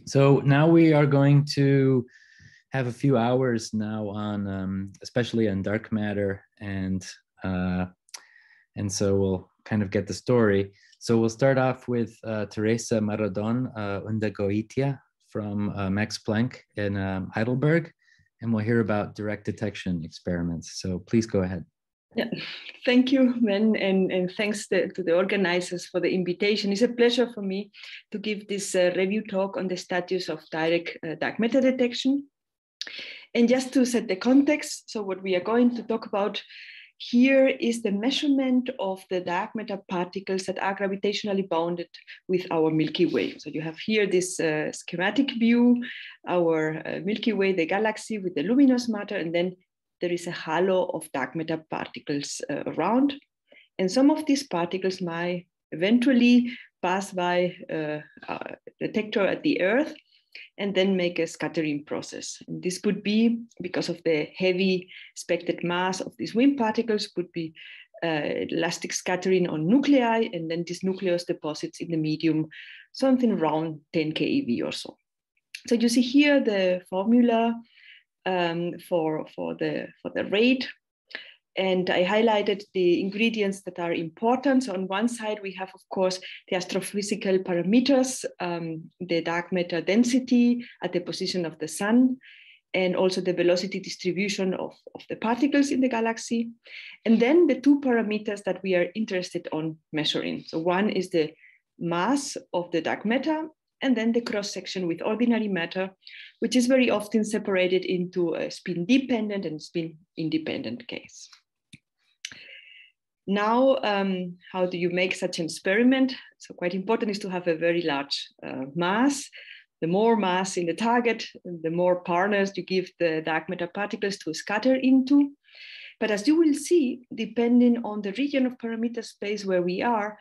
So now we are going to have a few hours now on, especially on dark matter, and so we'll kind of get the story. So we'll start off with Teresa Marrodán Undagoitia from Max Planck in Heidelberg, and we'll hear about direct detection experiments. So please go ahead. Yeah, thank you, Ben, and thanks to the organizers for the invitation. It's a pleasure for me to give this review talk on the status of direct dark matter detection. And just to set the context, so what we are going to talk about here is the measurement of the dark matter particles that are gravitationally bounded with our Milky Way. So you have here this schematic view, our Milky Way, the galaxy with the luminous matter, and then there is a halo of dark matter particles around. And some of these particles might eventually pass by a detector at the Earth and then make a scattering process. And this would be, because of the heavy expected mass of these WIMP particles, would be elastic scattering on nuclei, and then this nucleus deposits in the medium something around 10 keV or so. So you see here the formula for the rate, and I highlighted the ingredients that are important. So on one side we have, of course, the astrophysical parameters, the dark matter density at the position of the sun, and also the velocity distribution of the particles in the galaxy. And then the two parameters that we are interested on measuring. So one is the mass of the dark matter, and then the cross-section with ordinary matter, which is very often separated into a spin-dependent and spin-independent case. Now, how do you make such an experiment? So quite important is to have a very large mass. The more mass in the target, the more partners you give the dark matter particles to scatter into. But as you will see, depending on the region of parameter space where we are,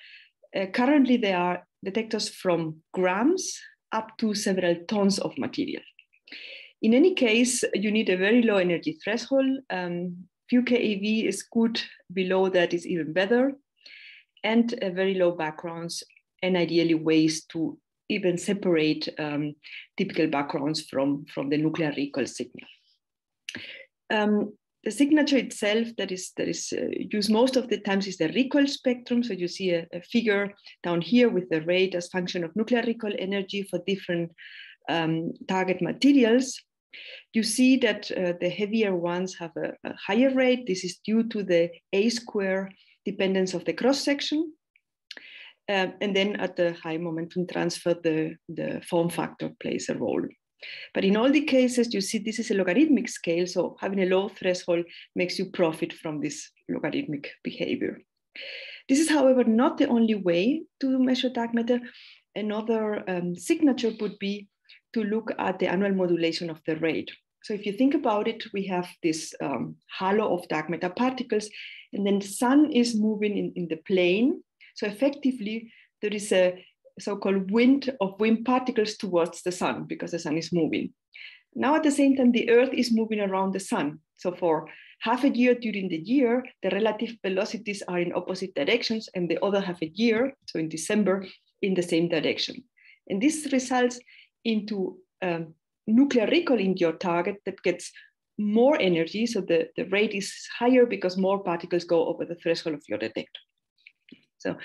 currently there are detectors from grams up to several tons of material. In any case, you need a very low energy threshold. Few keV is good, below that is even better, and very low backgrounds, and ideally ways to even separate typical backgrounds from the nuclear recoil signal. The signature itself that is used most of the times is the recoil spectrum. So you see a figure down here with the rate as function of nuclear recoil energy for different target materials. You see that the heavier ones have a higher rate. This is due to the A² dependence of the cross-section. And then at the high momentum transfer, the form factor plays a role. But in all the cases, you see this is a logarithmic scale, so having a low threshold makes you profit from this logarithmic behavior. This is, however, not the only way to measure dark matter. Another signature would be to look at the annual modulation of the rate. So if you think about it, we have this halo of dark matter particles, and then the sun is moving in the plane. So effectively, there is a so-called wind of WIMP particles towards the sun because the sun is moving. Now at the same time, the Earth is moving around the sun. So for half a year during the year, the relative velocities are in opposite directions, and the other half a year, so in December, in the same direction. And this results into nuclear recoil in your target that gets more energy. So the rate is higher because more particles go over the threshold of your detector. So,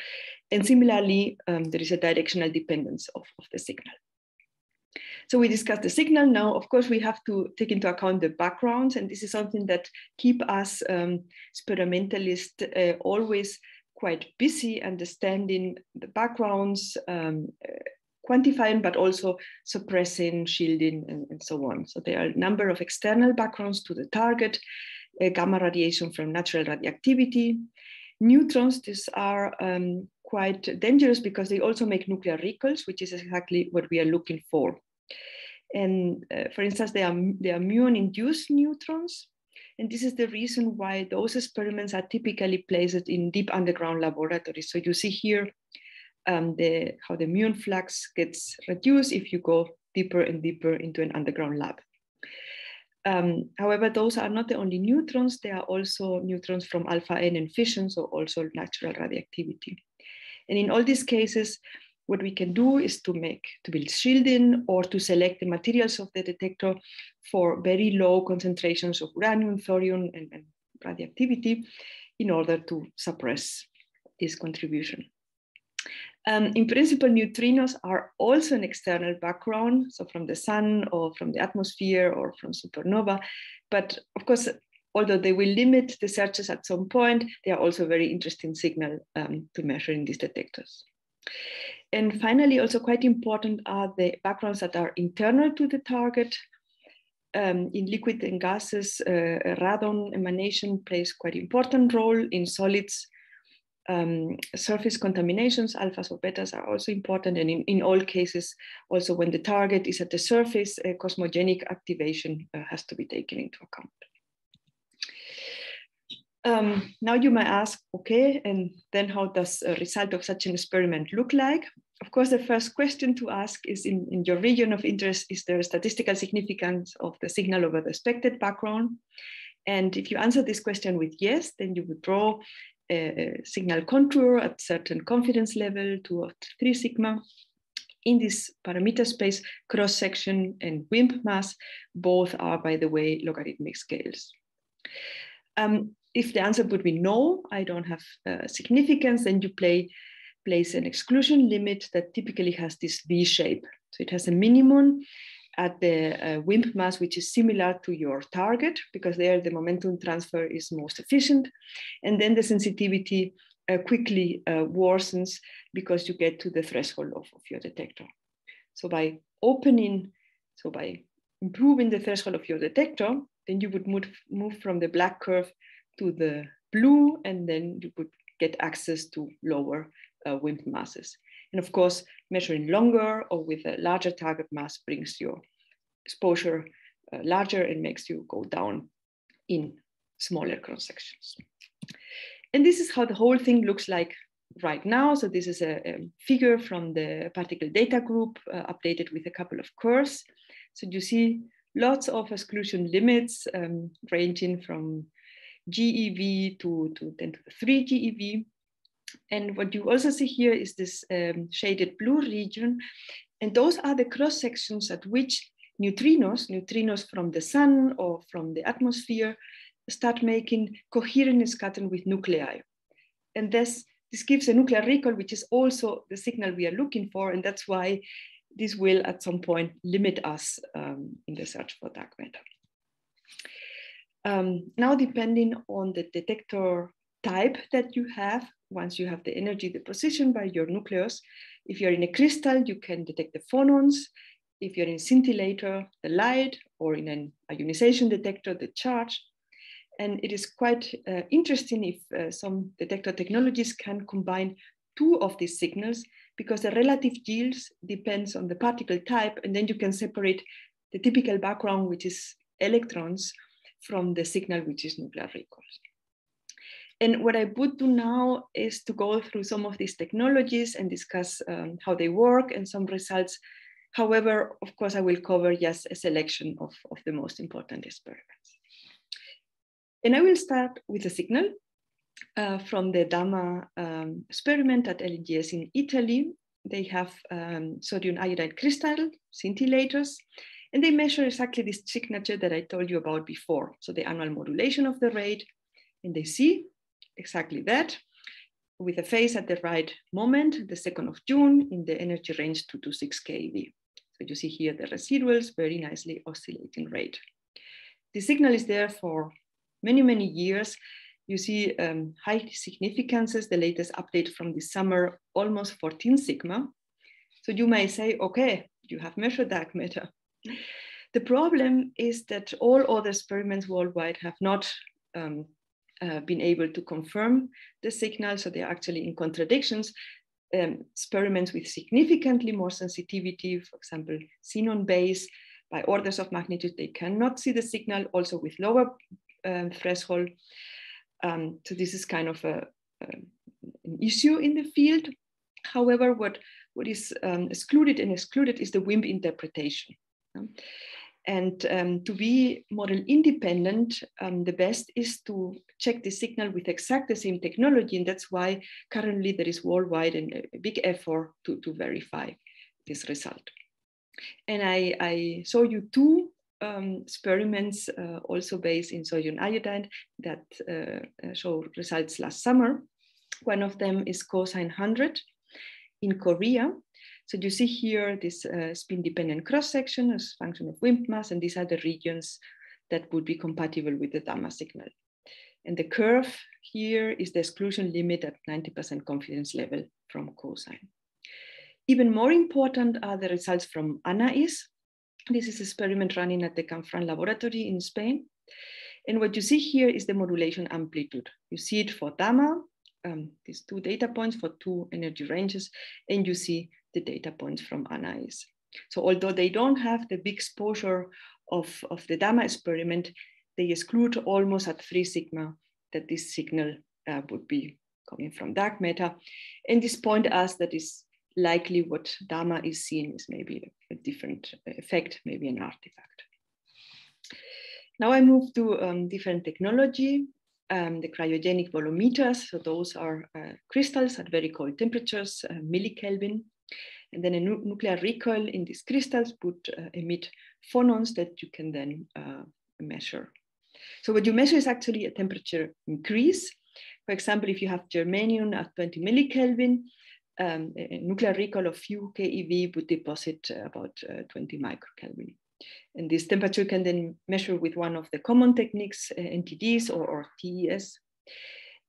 and similarly, there is a directional dependence of the signal. So we discussed the signal. Now, of course, we have to take into account the backgrounds, and this is something that keep us experimentalists always quite busy understanding the backgrounds, quantifying, but also suppressing, shielding, and so on. So there are a number of external backgrounds to the target, gamma radiation from natural radioactivity. Neutrons, these are quite dangerous because they also make nuclear recoils, which is exactly what we are looking for. And for instance, they are muon-induced neutrons. And this is the reason why those experiments are typically placed in deep underground laboratories. So you see here how the muon flux gets reduced if you go deeper and deeper into an underground lab. However, those are not the only neutrons. There are also neutrons from alpha N and fission, so also natural radioactivity. And in all these cases, what we can do is to build shielding or to select the materials of the detector for very low concentrations of uranium, thorium, and radioactivity in order to suppress this contribution. In principle, neutrinos are also an external background, so from the sun or from the atmosphere or from supernova. But of course, although they will limit the searches at some point, they are also a very interesting signal to measure in these detectors. And finally, also quite important are the backgrounds that are internal to the target. In liquid and gases, radon emanation plays quite important role. In solids, surface contaminations, alphas or betas, are also important. And in all cases, also when the target is at the surface, cosmogenic activation has to be taken into account. Now you might ask, okay, and then how does a result of such an experiment look like? Of course, the first question to ask is in your region of interest, is there a statistical significance of the signal over the expected background? And if you answer this question with yes, then you would draw a signal contour at certain confidence level, 2 or 3 sigma. In this parameter space, cross-section and WIMP mass, both are, by the way, logarithmic scales. If the answer would be no, I don't have significance, then you place an exclusion limit that typically has this V shape. So it has a minimum at the WIMP mass, which is similar to your target, because there the momentum transfer is most efficient. And then the sensitivity quickly worsens because you get to the threshold of your detector. So by improving the threshold of your detector, then you would move from the black curve to the blue, and then you would get access to lower WIMP masses. And of course, measuring longer or with a larger target mass brings your exposure larger and makes you go down in smaller cross sections. And this is how the whole thing looks like right now. So this is a figure from the particle data group updated with a couple of curves. So you see lots of exclusion limits ranging from GeV to 10 to the 3 GeV. And what you also see here is this shaded blue region. And those are the cross sections at which neutrinos from the sun or from the atmosphere start making coherent scattering with nuclei. And this gives a nuclear recall, which is also the signal we are looking for. And that's why this will at some point limit us in the search for dark matter. Now, depending on the detector type that you have, once you have the energy deposition by your nucleus, if you're in a crystal, you can detect the phonons. If you're in a scintillator, the light, or in an ionization detector, the charge. And it is quite interesting if some detector technologies can combine 2 of these signals, because the relative yields depends on the particle type, and then you can separate the typical background, which is electrons, from the signal, which is nuclear recalls. And what I would do now is to go through some of these technologies and discuss how they work and some results. However, of course, I will cover just a selection of the most important experiments. And I will start with a signal from the DAMA experiment at LGS in Italy. They have sodium iodide crystal scintillators, and they measure exactly this signature that I told you about before. So the annual modulation of the rate, and they see exactly that with a phase at the right moment, the 2nd of June, in the energy range 2 to 6 keV. So you see here the residuals, very nicely oscillating rate. The signal is there for many, many years. You see high significances, the latest update from this summer, almost 14 sigma. So you may say, okay, you have measured dark matter. The problem is that all other experiments worldwide have not been able to confirm the signal. So they're actually in contradictions. Experiments with significantly more sensitivity, for example, xenon base, by orders of magnitude, they cannot see the signal, also with lower threshold. So this is kind of an issue in the field. However, what is excluded is the WIMP interpretation. And to be model independent, the best is to check the signal with exact the same technology. And that's why currently there is worldwide a big effort to verify this result. And I show you two experiments also based in sodium iodide that show results last summer. One of them is cosine 100 in Korea. So you see here this spin-dependent cross-section as a function of WIMP mass, and these are the regions that would be compatible with the gamma signal. And the curve here is the exclusion limit at 90% confidence level from cosine. Even more important are the results from ANAIS. This is an experiment running at the Canfranc laboratory in Spain. And what you see here is the modulation amplitude. You see it for gamma, these two data points for two energy ranges, and you see the data points from ANAIS. So although they don't have the big exposure of the gamma experiment, they exclude almost at 3 sigma that this signal would be coming from dark matter. And this point us that is likely what gamma is seen is maybe a different effect, maybe an artifact. Now I move to different technology. The cryogenic bolometers, so those are crystals at very cold temperatures, millikelvin. And then a nuclear recoil in these crystals would emit phonons that you can then measure. So what you measure is actually a temperature increase. For example, if you have germanium at 20 millikelvin, a nuclear recoil of few keV would deposit about 20 microkelvin. And this temperature can then measure with one of the common techniques, NTDs or TES.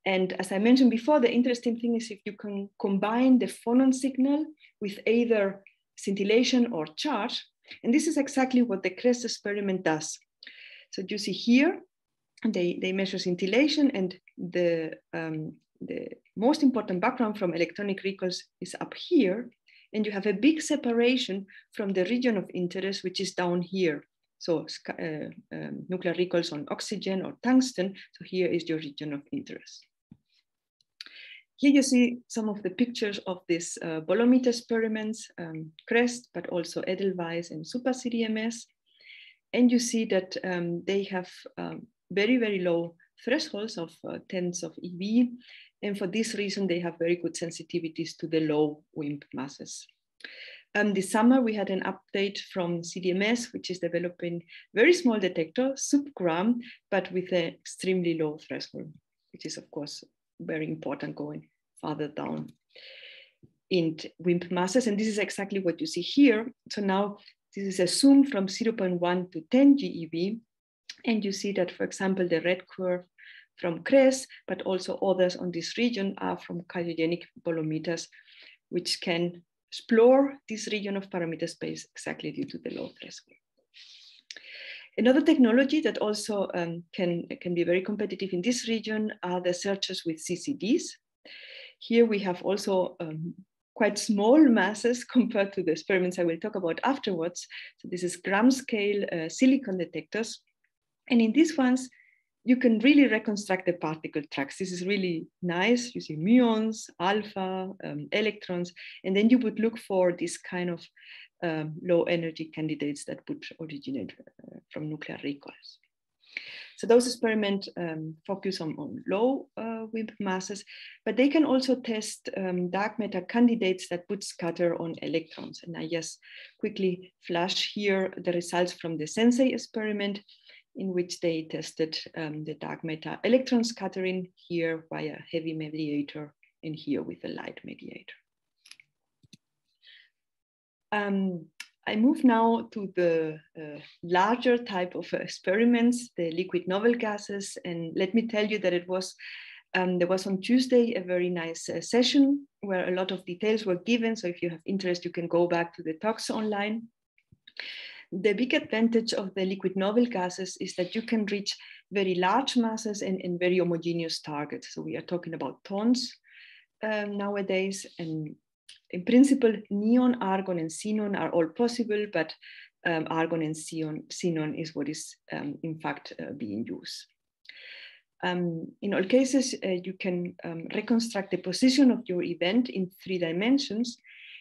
And as I mentioned before, the interesting thing is if you can combine the phonon signal with either scintillation or charge. And this is exactly what the CREST experiment does. So you see here, they measure scintillation, and the most important background from electronic recoils is up here. And you have a big separation from the region of interest, which is down here. So nuclear recoils on oxygen or tungsten. So here is your region of interest. Here you see some of the pictures of these bolometer experiments, CREST, but also Edelweiss and SuperCDMS. And you see that they have very, very low thresholds of tens of eV. And for this reason, they have very good sensitivities to the low WIMP masses. This summer, we had an update from CDMS, which is developing very small detector, sub-gram, but with an extremely low threshold, which is, of course, very important going farther down in WIMP masses. And this is exactly what you see here. So now this is a zoom from 0.1 to 10 GeV. And you see that, for example, the red curve from CREST, but also others on this region are from cryogenic bolometers, which can explore this region of parameter space exactly due to the low threshold. Another technology that also can be very competitive in this region are the searches with CCDs. Here we have also quite small masses compared to the experiments I will talk about afterwards. So this is gram scale silicon detectors. And in these ones, you can really reconstruct the particle tracks. This is really nice. You see muons, alpha, electrons, and then you would look for this kind of low energy candidates that would originate from nuclear recoils. So those experiments focus on low WIMP masses, but they can also test dark matter candidates that would scatter on electrons. And I just quickly flash here the results from the Sensei experiment, in which they tested the dark matter electron scattering here via heavy mediator and here with a light mediator. I move now to the larger type of experiments, the liquid novel gases. And let me tell you that it was, there was on Tuesday a very nice session where a lot of details were given. So if you have interest, you can go back to the talks online. The big advantage of the liquid novel gases is that you can reach very large masses and very homogeneous targets. So we are talking about tons nowadays. And in principle, neon, argon, and xenon are all possible, but argon and xenon is what is in fact being used. In all cases, you can reconstruct the position of your event in 3 dimensions.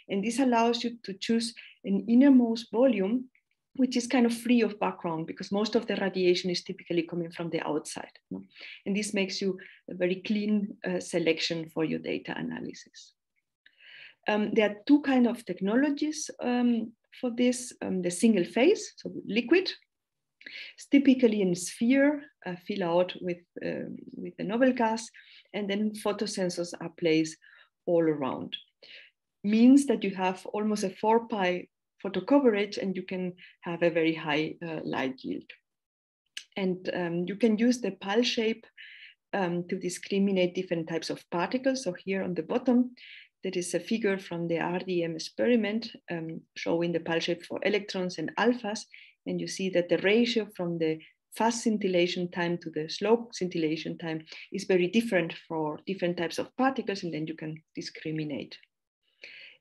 And this allows you to choose an innermost volume which is kind of free of background because most of the radiation is typically coming from the outside. And this makes you a very clean selection for your data analysis. There are two kinds of technologies for this. The single phase, so liquid, it's typically in a sphere, fill out with the noble gas, and then photosensors are placed all around. Means that you have almost a 4 pi photo coverage and you can have a very high light yield. And you can use the pile shape to discriminate different types of particles. So here on the bottom, there is a figure from the RDM experiment showing the pile shape for electrons and alphas. And you see that the ratio from the fast scintillation time to the slow scintillation time is very different for different types of particles, and then you can discriminate.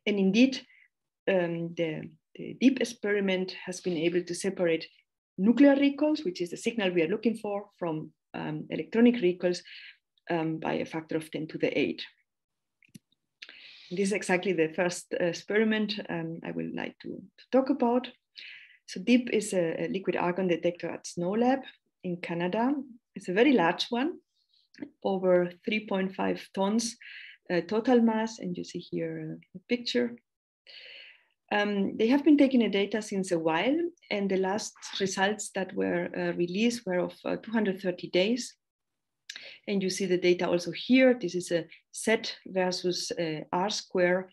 And indeed, the deep experiment has been able to separate nuclear recalls, which is the signal we are looking for, from electronic recalls by a factor of 10 to the 8. This is exactly the first experiment I would like to talk about. So DEEP is a liquid argon detector at Snow Lab in Canada. It's a very large one, over 3.5 tons total mass, and you see here a picture. They have been taking the data since a while, and the last results that were released were of 230 days. And you see the data also here. This is a Z versus R square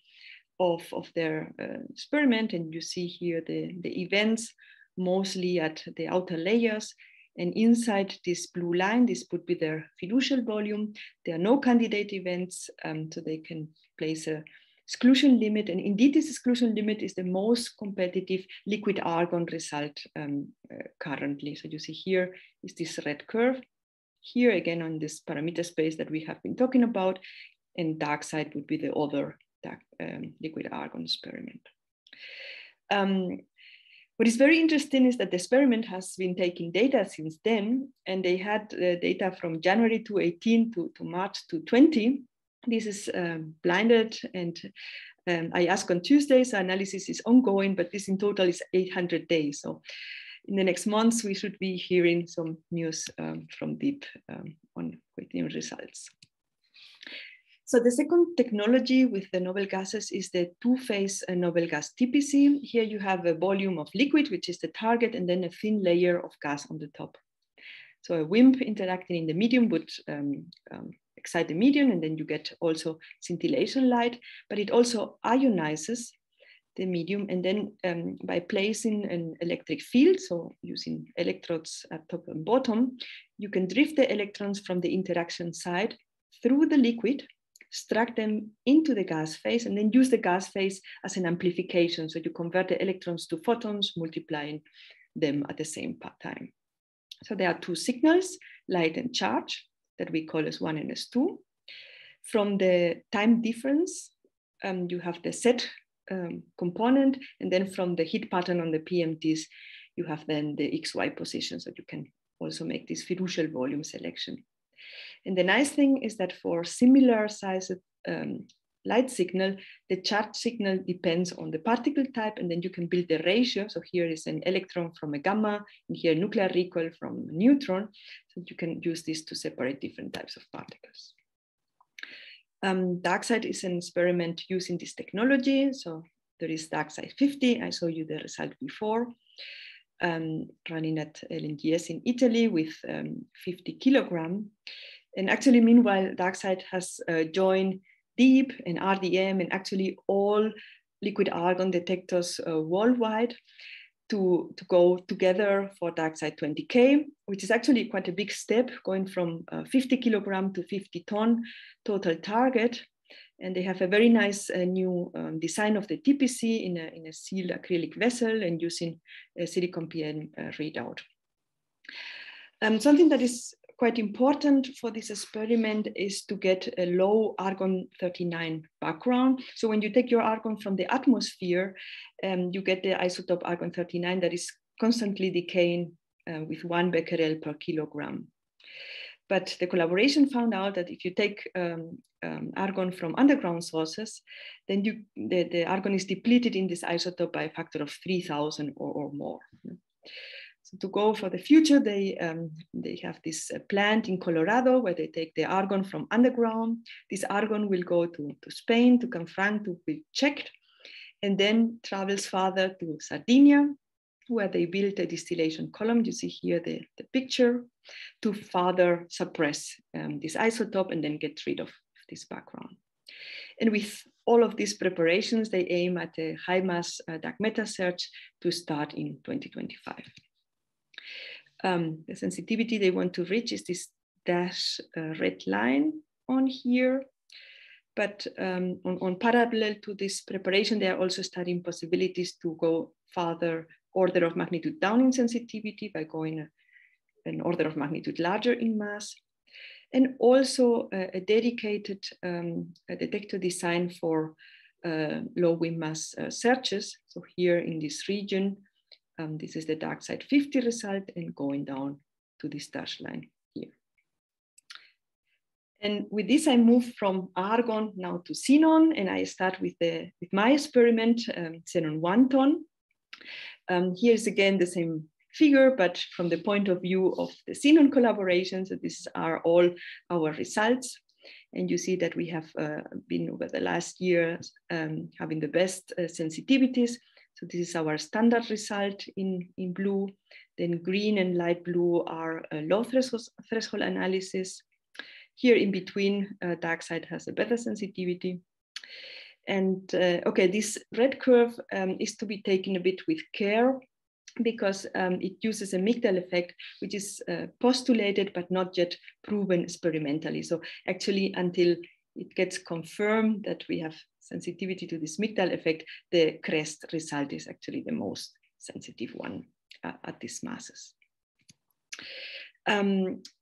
of their experiment, and you see here the events mostly at the outer layers, and inside this blue line, this would be their fiducial volume. There are no candidate events, so they can place a exclusion limit, and indeed this exclusion limit is the most competitive liquid argon result currently. So you see here is this red curve, here again on this parameter space that we have been talking about, and dark side would be the other liquid argon experiment. What is very interesting is that the experiment has been taking data since then, and they had data from January 2018 to March 2020. This is blinded, and I asked on Tuesday, so analysis is ongoing, but this in total is 800 days. So in the next months, we should be hearing some news from DEEP on with new results. So the second technology with the noble gases is the two-phase noble gas TPC. Here you have a volume of liquid, which is the target, and then a thin layer of gas on the top. So a WIMP interacting in the medium would excite the medium, and then you get also scintillation light, but it also ionizes the medium. And then by placing an electric field, so using electrodes at top and bottom, you can drift the electrons from the interaction side through the liquid, extract them into the gas phase, and then use the gas phase as an amplification. So you convert the electrons to photons, multiplying them at the same time. So there are two signals, light and charge, that we call S1 and S2. From the time difference, you have the Z component, and then from the heat pattern on the PMTs, you have then the XY position, so you can also make this fiducial volume selection. And the nice thing is that for similar sized light signal, the charge signal depends on the particle type, and then you can build the ratio. So here is an electron from a gamma, and here nuclear recoil from a neutron. So you can use this to separate different types of particles. DarkSide is an experiment using this technology. So there is DarkSide 50. I showed you the result before. Running at LNGS in Italy with 50 kilogram. And actually, meanwhile, DarkSide has joined DEEP and RDM and actually all liquid argon detectors worldwide to go together for DarkSide 20K, which is actually quite a big step, going from 50 kilogram to 50 ton total target. And they have a very nice new design of the TPC in a sealed acrylic vessel and using a silicon PM readout. Something that is quite important for this experiment is to get a low argon-39 background. So when you take your argon from the atmosphere, you get the isotope argon-39 that is constantly decaying with 1 becquerel per kilogram. But the collaboration found out that if you take argon from underground sources, then the argon is depleted in this isotope by a factor of 3,000 or more. So to go for the future, they have this plant in Colorado where they take the argon from underground. This argon will go to Spain, to Canfranc, to be checked, and then travels further to Sardinia, where they built a distillation column. You see here the picture, to further suppress this isotope and then get rid of this background. And with all of these preparations, they aim at a high mass dark matter search to start in 2025. The sensitivity they want to reach is this dash red line on here. But on parallel to this preparation, they are also studying possibilities to go further order of magnitude down in sensitivity by going an order of magnitude larger in mass. And also a dedicated detector design for low wind mass searches. So here in this region, this is the dark side 50 result, and going down to this dash line here. And with this, I move from argon now to xenon, and I start with my experiment, xenon 1 ton. Here's again the same figure, but from the point of view of the xenon collaboration. So these are all our results. And you see that we have been over the last year having the best sensitivities. So this is our standard result in blue. Then green and light blue are low threshold analysis. Here in between, dark side has a better sensitivity. And okay, this red curve is to be taken a bit with care, because it uses a Migdal effect, which is postulated but not yet proven experimentally. So actually, until it gets confirmed that we have sensitivity to this Migdal effect, the crest result is actually the most sensitive one at these masses.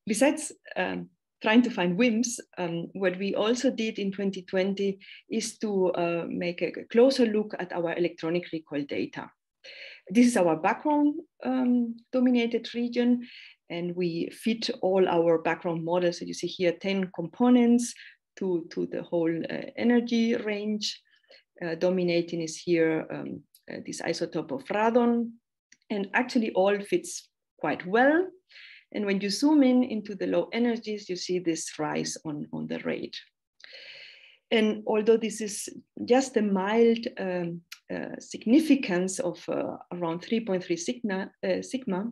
Besides trying to find WIMPs, what we also did in 2020 is to make a closer look at our electronic recoil data. This is our background dominated region, and we fit all our background models. So you see here 10 components to the whole energy range. Dominating is here this isotope of radon, and actually all fits quite well. And when you zoom in into the low energies, you see this rise on the rate. And although this is just a mild significance of around 3.3 sigma,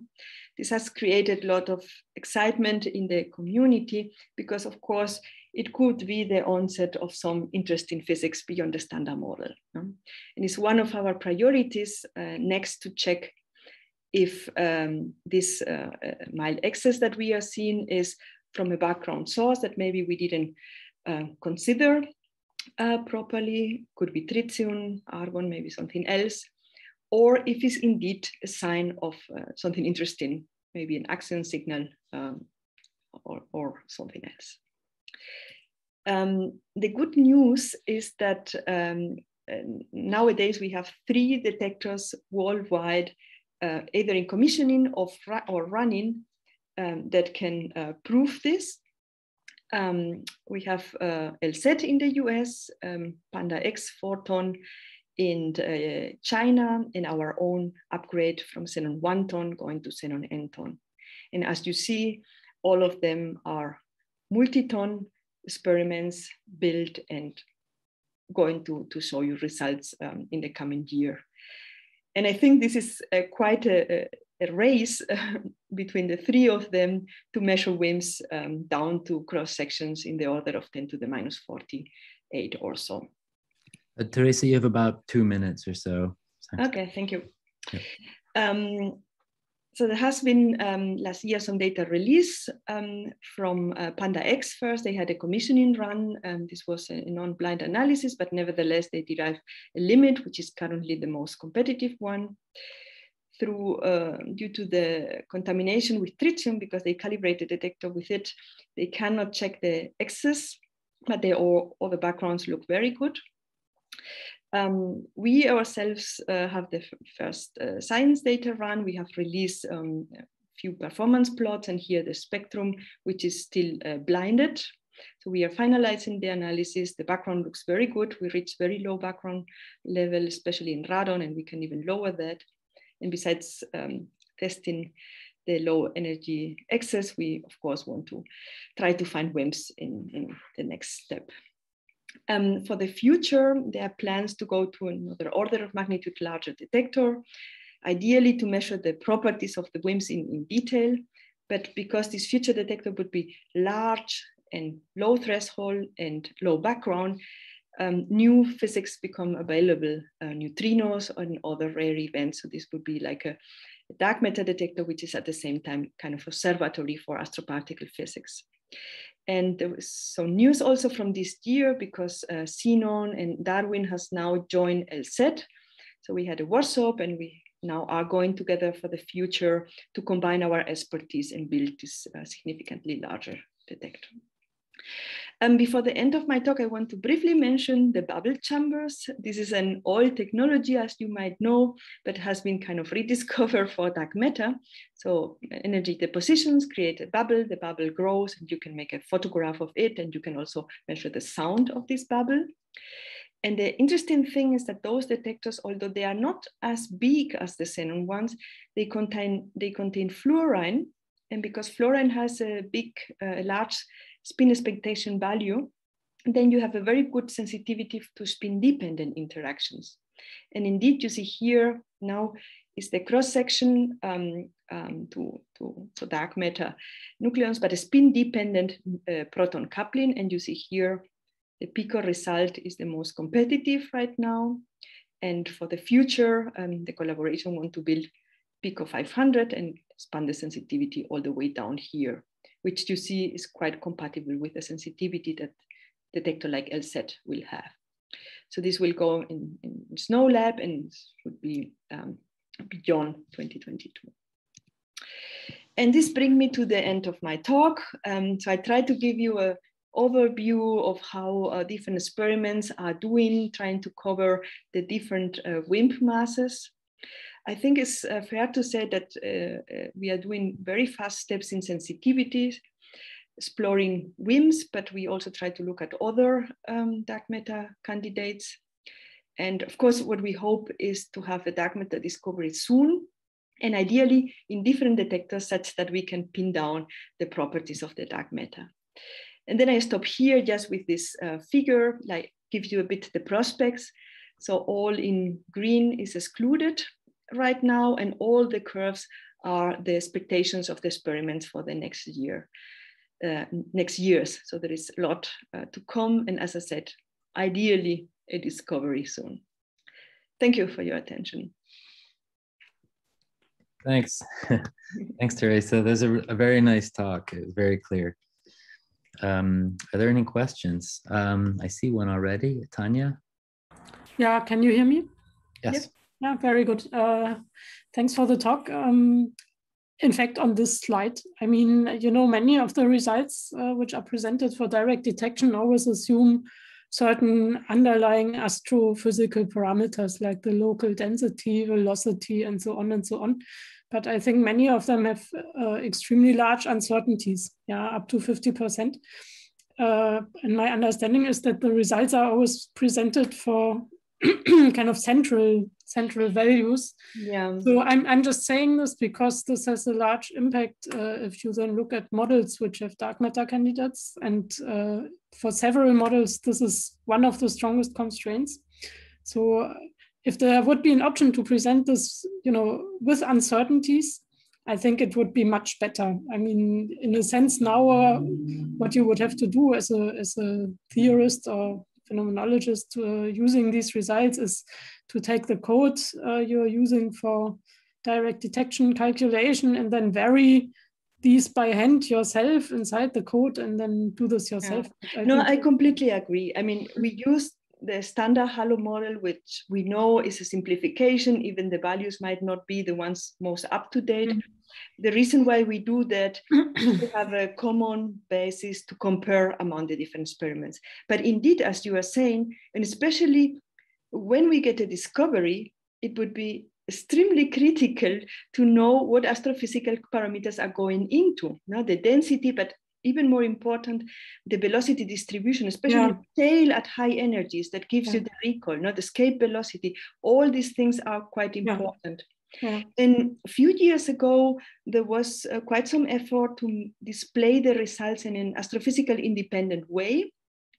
this has created a lot of excitement in the community, because of course it could be the onset of some interesting physics beyond the standard model. And it's one of our priorities next to check if this mild excess that we are seeing is from a background source that maybe we didn't consider properly, could be tritium, argon, maybe something else, or if it's indeed a sign of something interesting, maybe an axion signal or something else. The good news is that nowadays we have 3 detectors worldwide, either in commissioning or running, that can prove this. We have LZ in the US, Panda X 4 ton in China, and our own upgrade from xenon 1 ton going to xenon N ton. And as you see, all of them are multi-ton experiments built and going to show you results in the coming year. And I think this is quite a race between the 3 of them to measure WIMPs down to cross sections in the order of 10 to the minus 48 or so. Teresa, you have about 2 minutes or so. Okay, thank you. Yeah. So there has been last year some data release from Panda X first. They had a commissioning run. This was a non-blind analysis, but nevertheless they derived a limit, which is currently the most competitive one. Due to the contamination with tritium, because they calibrate the detector with it, they cannot check the excess, but all the backgrounds look very good. We ourselves have the first science data run. We have released few performance plots, and here the spectrum, which is still blinded. So we are finalizing the analysis. The background looks very good. We reach very low background level, especially in radon, and we can even lower that. And besides testing the low energy excess, we of course want to try to find WIMPs in the next step. For the future, there are plans to go to another order of magnitude larger detector, ideally to measure the properties of the WIMPs in detail. But because this future detector would be large and low threshold and low background, new physics become available, neutrinos and other rare events. So this would be like a dark matter detector, which is at the same time kind of observatory for astroparticle physics. And there was some news also from this year, because Xenon and Darwin has now joined LSET. So we had a workshop, and we now are going together for the future to combine our expertise and build this significantly larger detector. Before the end of my talk, I want to briefly mention the bubble chambers. This is an old technology, as you might know, but has been kind of rediscovered for dark matter. So energy depositions create a bubble, the bubble grows, and you can make a photograph of it, and you can also measure the sound of this bubble. And the interesting thing is that those detectors, although they are not as big as the xenon ones, they contain fluorine. And because fluorine has a big, large spin expectation value, then you have a very good sensitivity to spin-dependent interactions. And indeed, you see here now is the cross-section to dark matter nucleons, but a spin-dependent proton coupling. And you see here, the PICO result is the most competitive right now. And for the future, the collaboration want to build PICO 500 and expand the sensitivity all the way down here, which you see is quite compatible with the sensitivity that detector like LSET will have. So this will go in Snow Lab and should be beyond 2022. And this brings me to the end of my talk. So I try to give you an overview of how different experiments are doing, trying to cover the different WIMP masses. I think it's fair to say that we are doing very fast steps in sensitivities, exploring WIMPs, but we also try to look at other dark matter candidates. And of course, what we hope is to have a dark matter discovery soon, and ideally in different detectors such that we can pin down the properties of the dark matter. And then I stop here just with this figure, like gives you a bit the prospects. So all in green is excluded right now, and all the curves are the expectations of the experiments for the next year, next years. So there is a lot to come. And as I said, ideally a discovery soon. Thank you for your attention. Thanks. Thanks, Teresa. There's a very nice talk. It was very clear. Are there any questions? I see one already. Tanya? Yeah, can you hear me? Yes. Yep. Yeah, very good. Thanks for the talk. In fact, on this slide, I mean, you know, many of the results which are presented for direct detection always assume certain underlying astrophysical parameters like the local density, velocity, and so on and so on. But I think many of them have extremely large uncertainties, yeah, up to 50%. And my understanding is that the results are always presented for kind of central values. Yeah. So I'm just saying this because this has a large impact if you then look at models which have dark matter candidates, and for several models this is one of the strongest constraints. So if there would be an option to present this, you know, with uncertainties, I think it would be much better. I mean, in a sense now, what you would have to do as a theorist or phenomenologist using these results is to take the code you're using for direct detection calculation and then vary these by hand yourself inside the code and then do this yourself. Yeah. I completely agree. I mean, we use the standard halo model, which we know is a simplification, even the values might not be the ones most up to date. Mm-hmm. The reason why we do that is to have a common basis to compare among the different experiments. But indeed, as you are saying, and especially when we get a discovery, it would be extremely critical to know what astrophysical parameters are going into. Now, the density, but even more important, the velocity distribution, especially tail at high energies that gives you the recoil, the escape velocity. All these things are quite important. And a few years ago, there was quite some effort to display the results in an astrophysical independent way.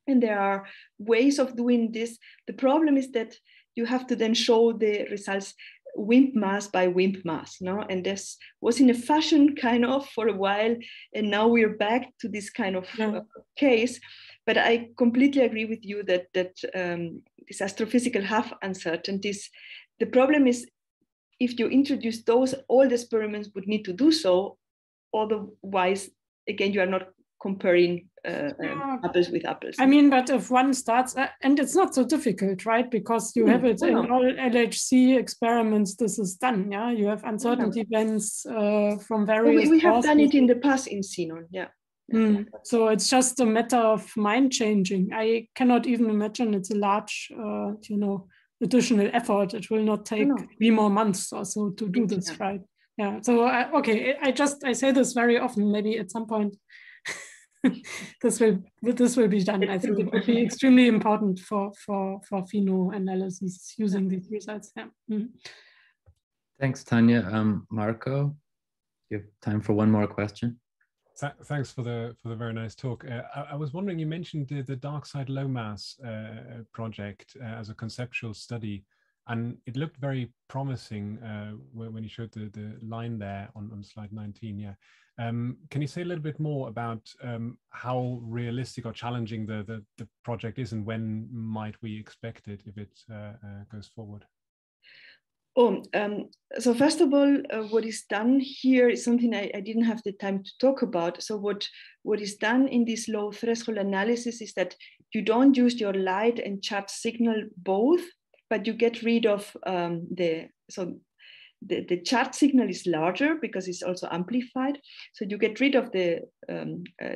And there are ways of doing this. The problem is that you have to then show the results WIMP mass by WIMP mass, and this was in a fashion kind of for a while, and now we're back to this kind of case. But I completely agree with you that these astrophysical have uncertainties. The problem is, if you introduce those, all the experiments would need to do so. Otherwise, again, you are not comparing apples with apples. I mean, but if one starts, and it's not so difficult, right? Because you have it in all LHC experiments, this is done, You have uncertainty bands from various We have done it in the past in Xenon, So it's just a matter of mind changing. I cannot even imagine it's a large, additional effort. It will not take 3 more months or so to do this, right? Yeah, so, okay, I say this very often, maybe at some point, this will be done. I think it will be extremely important for pheno analysis using these results. Thanks, Tanya. Marco, you have time for one more question. Thanks for the very nice talk. I was wondering, you mentioned the dark side low mass project as a conceptual study, and it looked very promising when you showed the line there on slide 19. Can you say a little bit more about how realistic or challenging the project is, and when might we expect it if it goes forward? So first of all, what is done here is something I didn't have the time to talk about. So what is done in this low threshold analysis is that you don't use your light and charge signal both, but you get rid of the charge signal is larger because it's also amplified. So you get rid of the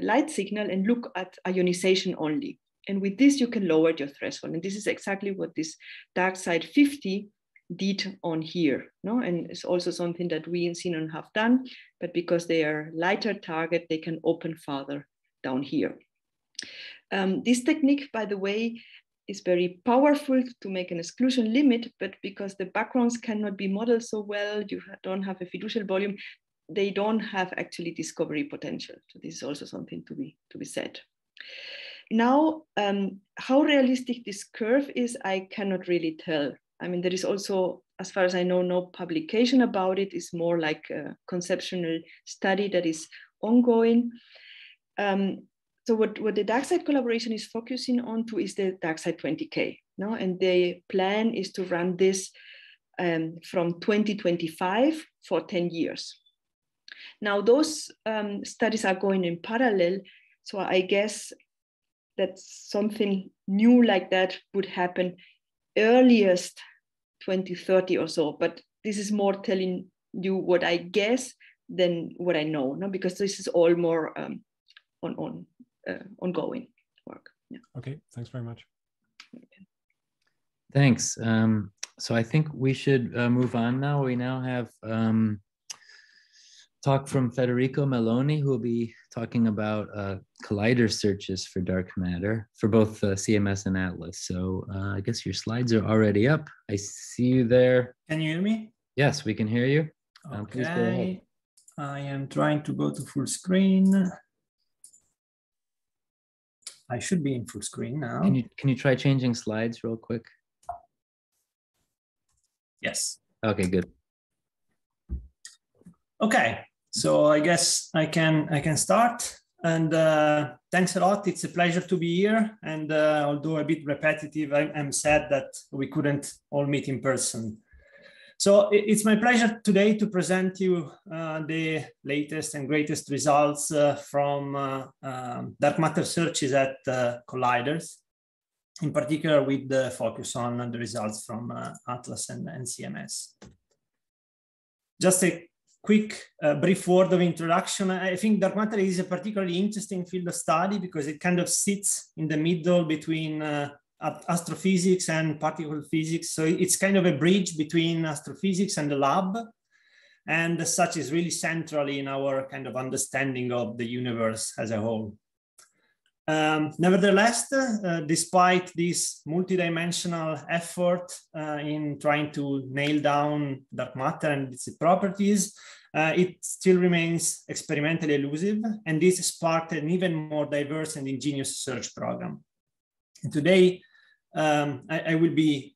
light signal and look at ionization only. And with this, you can lower your threshold. And this is exactly what this dark side 50 did on here. And it's also something that we in Xenon have done, but because they are lighter target, they can open farther down here. This technique, by the way, is very powerful to make an exclusion limit, but because the backgrounds cannot be modeled so well, you don't have a fiducial volume, they don't have actually discovery potential. So this is also something to be said. Now, how realistic this curve is, I cannot really tell. I mean, there is also, as far as I know, no publication about it. It's more like a conceptual study that is ongoing. So what the DarkSide collaboration is focusing on is the DarkSide 20K, and the plan is to run this from 2025 for 10 years. Now those studies are going in parallel, so I guess that something new like that would happen earliest 2030 or so, but this is more telling you what I guess than what I know, because this is all more ongoing work. Okay, thanks very much. Thanks. So I think we should move on now. We now have talk from Federico Meloni, who will be talking about collider searches for dark matter for both CMS and ATLAS. So I guess your slides are already up. I see you there. Can you hear me? Yes, we can hear you. Please go ahead. I am trying to go to full screen. I should be in full screen now. Can you try changing slides real quick? Yes. Okay, good. Okay, so I guess I can start. And thanks a lot. It's a pleasure to be here. And although a bit repetitive, I'm sad that we couldn't all meet in person. So it's my pleasure today to present you the latest and greatest results from dark matter searches at colliders, in particular with the focus on the results from ATLAS and CMS. Just a quick brief word of introduction. I think dark matter is a particularly interesting field of study because it kind of sits in the middle between astrophysics and particle physics. So it's kind of a bridge between astrophysics and the lab. And as such is really central in our kind of understanding of the universe as a whole. Nevertheless, despite this multidimensional effort in trying to nail down dark matter and its properties, it still remains experimentally elusive, and this sparked an even more diverse and ingenious search program. And today, I will be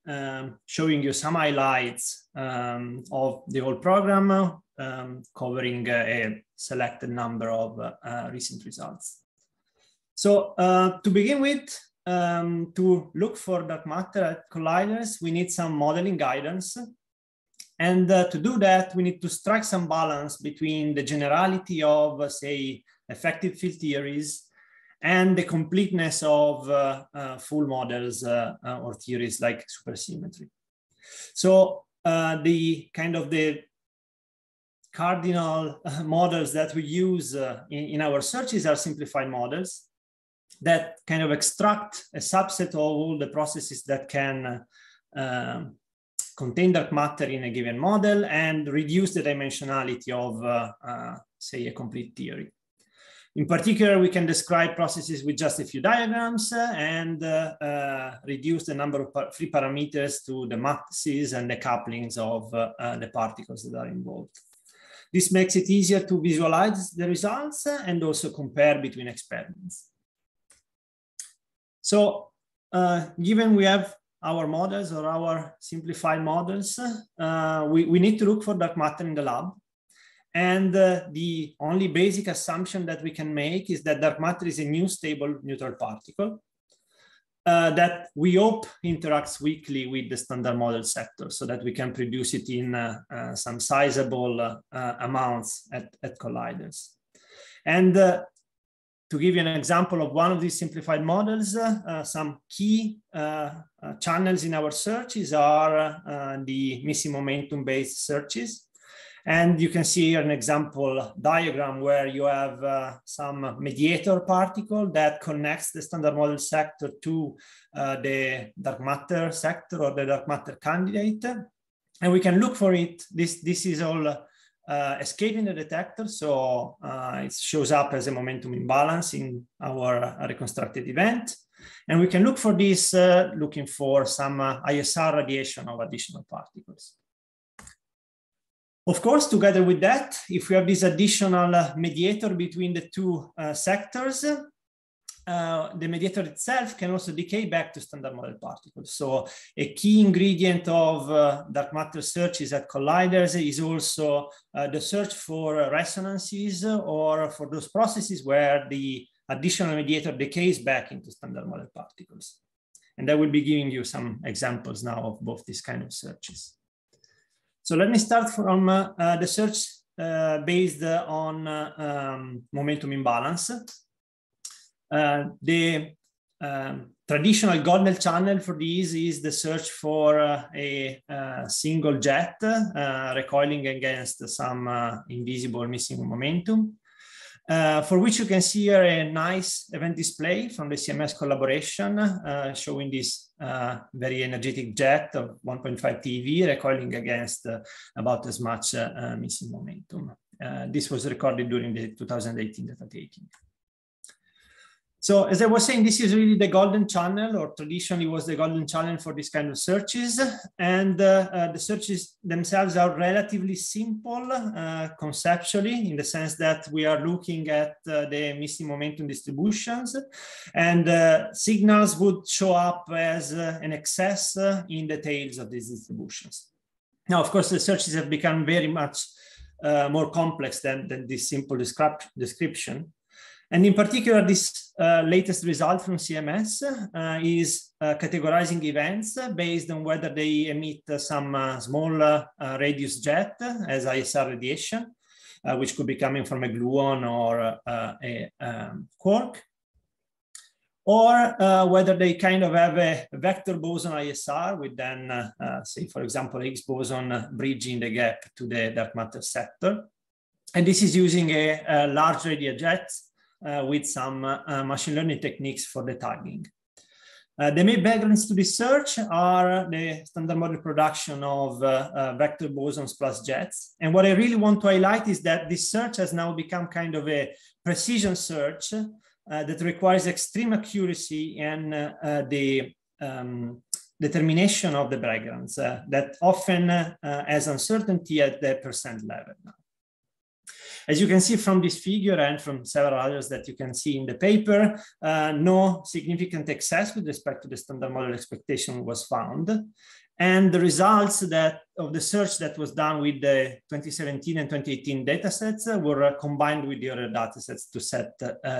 showing you some highlights of the whole program, covering a selected number of recent results. So to begin with, to look for dark matter at colliders, we need some modeling guidance. And to do that, we need to strike some balance between the generality of, say, effective field theories and the completeness of full models or theories like supersymmetry. So the kind of the cardinal models that we use in our searches are simplified models that kind of extract a subset of all the processes that can contain dark matter in a given model and reduce the dimensionality of, say, a complete theory. In particular, we can describe processes with just a few diagrams and reduce the number of free parameters to the masses and the couplings of the particles that are involved. This makes it easier to visualize the results and also compare between experiments. So given we have our models or our simplified models, we need to look for dark matter in the lab. And the only basic assumption that we can make is that dark matter is a new stable neutral particle that we hope interacts weakly with the standard model sector so that we can produce it in some sizable amounts at colliders. And to give you an example of one of these simplified models, some key channels in our searches are the missing momentum-based searches. And you can see here an example diagram where you have some mediator particle that connects the standard model sector to the dark matter sector or the dark matter candidate. And we can look for it. This is all escaping the detector. So it shows up as a momentum imbalance in our reconstructed event. And we can look for this looking for some ISR radiation of additional particles. Of course, together with that, if we have this additional mediator between the two sectors, the mediator itself can also decay back to standard model particles. So a key ingredient of dark matter searches at colliders is also the search for resonances or for those processes where the additional mediator decays back into standard model particles. And I will be giving you some examples now of both these kind of searches. So let me start from the search based on momentum imbalance. The traditional golden channel for these is the search for a single jet recoiling against some invisible missing momentum, for which you can see here a nice event display from the CMS collaboration showing this very energetic jet of 1.5 TeV recoiling against about as much missing momentum. This was recorded during the 2018 data taking. So as I was saying, this is really the golden channel, or traditionally was the golden channel for this kind of searches. And the searches themselves are relatively simple conceptually, in the sense that we are looking at the missing momentum distributions, and signals would show up as an excess in the tails of these distributions. Now, of course, the searches have become very much more complex than this simple description. And in particular, this latest result from CMS is categorizing events based on whether they emit some small radius jet as ISR radiation, which could be coming from a gluon or a quark, or whether they kind of have a vector boson ISR with then, say, for example, Higgs boson bridging the gap to the dark matter sector. And this is using a large radial jet with some machine learning techniques for the tagging. The main backgrounds to this search are the standard model production of vector bosons plus jets. And what I really want to highlight is that this search has now become kind of a precision search that requires extreme accuracy and the determination of the backgrounds that often has uncertainty at the percent level now. As you can see from this figure and from several others that you can see in the paper, no significant excess with respect to the standard model expectation was found. And the results of the search that was done with the 2017 and 2018 datasets were combined with the other datasets to set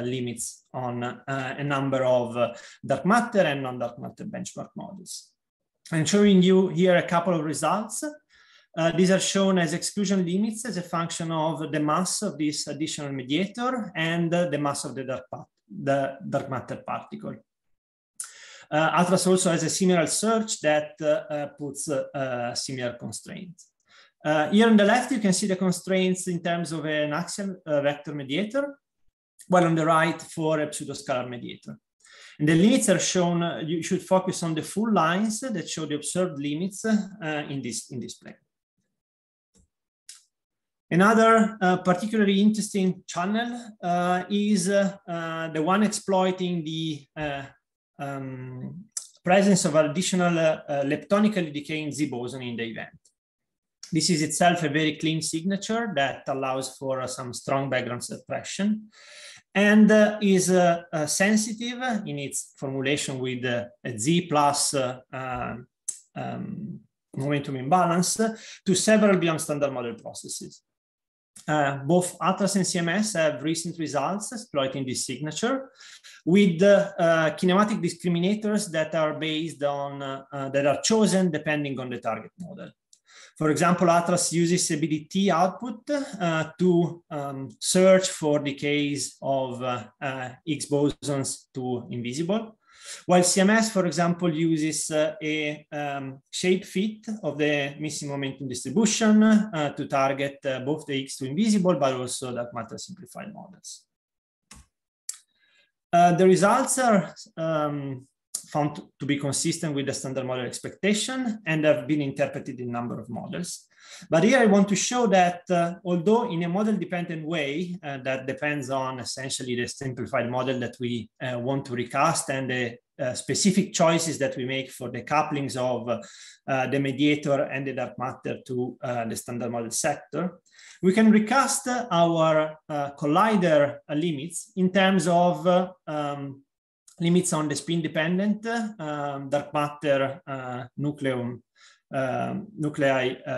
limits on a number of dark matter and non-dark matter benchmark models. I'm showing you here a couple of results. These are shown as exclusion limits as a function of the mass of this additional mediator and the mass of the dark matter particle. Atlas also has a similar search that puts similar constraints. Here on the left, you can see the constraints in terms of an axial vector mediator, while on the right for a pseudoscalar mediator. And the limits are shown, you should focus on the full lines that show the observed limits in this plane. Another particularly interesting channel is the one exploiting the presence of additional leptonically decaying Z boson in the event. This is itself a very clean signature that allows for some strong background suppression and is sensitive in its formulation with a Z plus momentum imbalance to several beyond standard model processes. Both Atlas and CMS have recent results exploiting this signature with kinematic discriminators that are based on, that are chosen depending on the target model. For example, Atlas uses a BDT output to search for decays of X bosons to invisible, while CMS, for example, uses a shape fit of the missing momentum distribution to target both the X to invisible, but also dark matter simplified models. The results are found to be consistent with the standard model expectation and have been interpreted in a number of models. But here I want to show that although in a model-dependent way, that depends on essentially the simplified model that we want to recast and the specific choices that we make for the couplings of the mediator and the dark matter to the standard model sector, we can recast our collider limits in terms of limits on the spin-dependent dark matter nuclei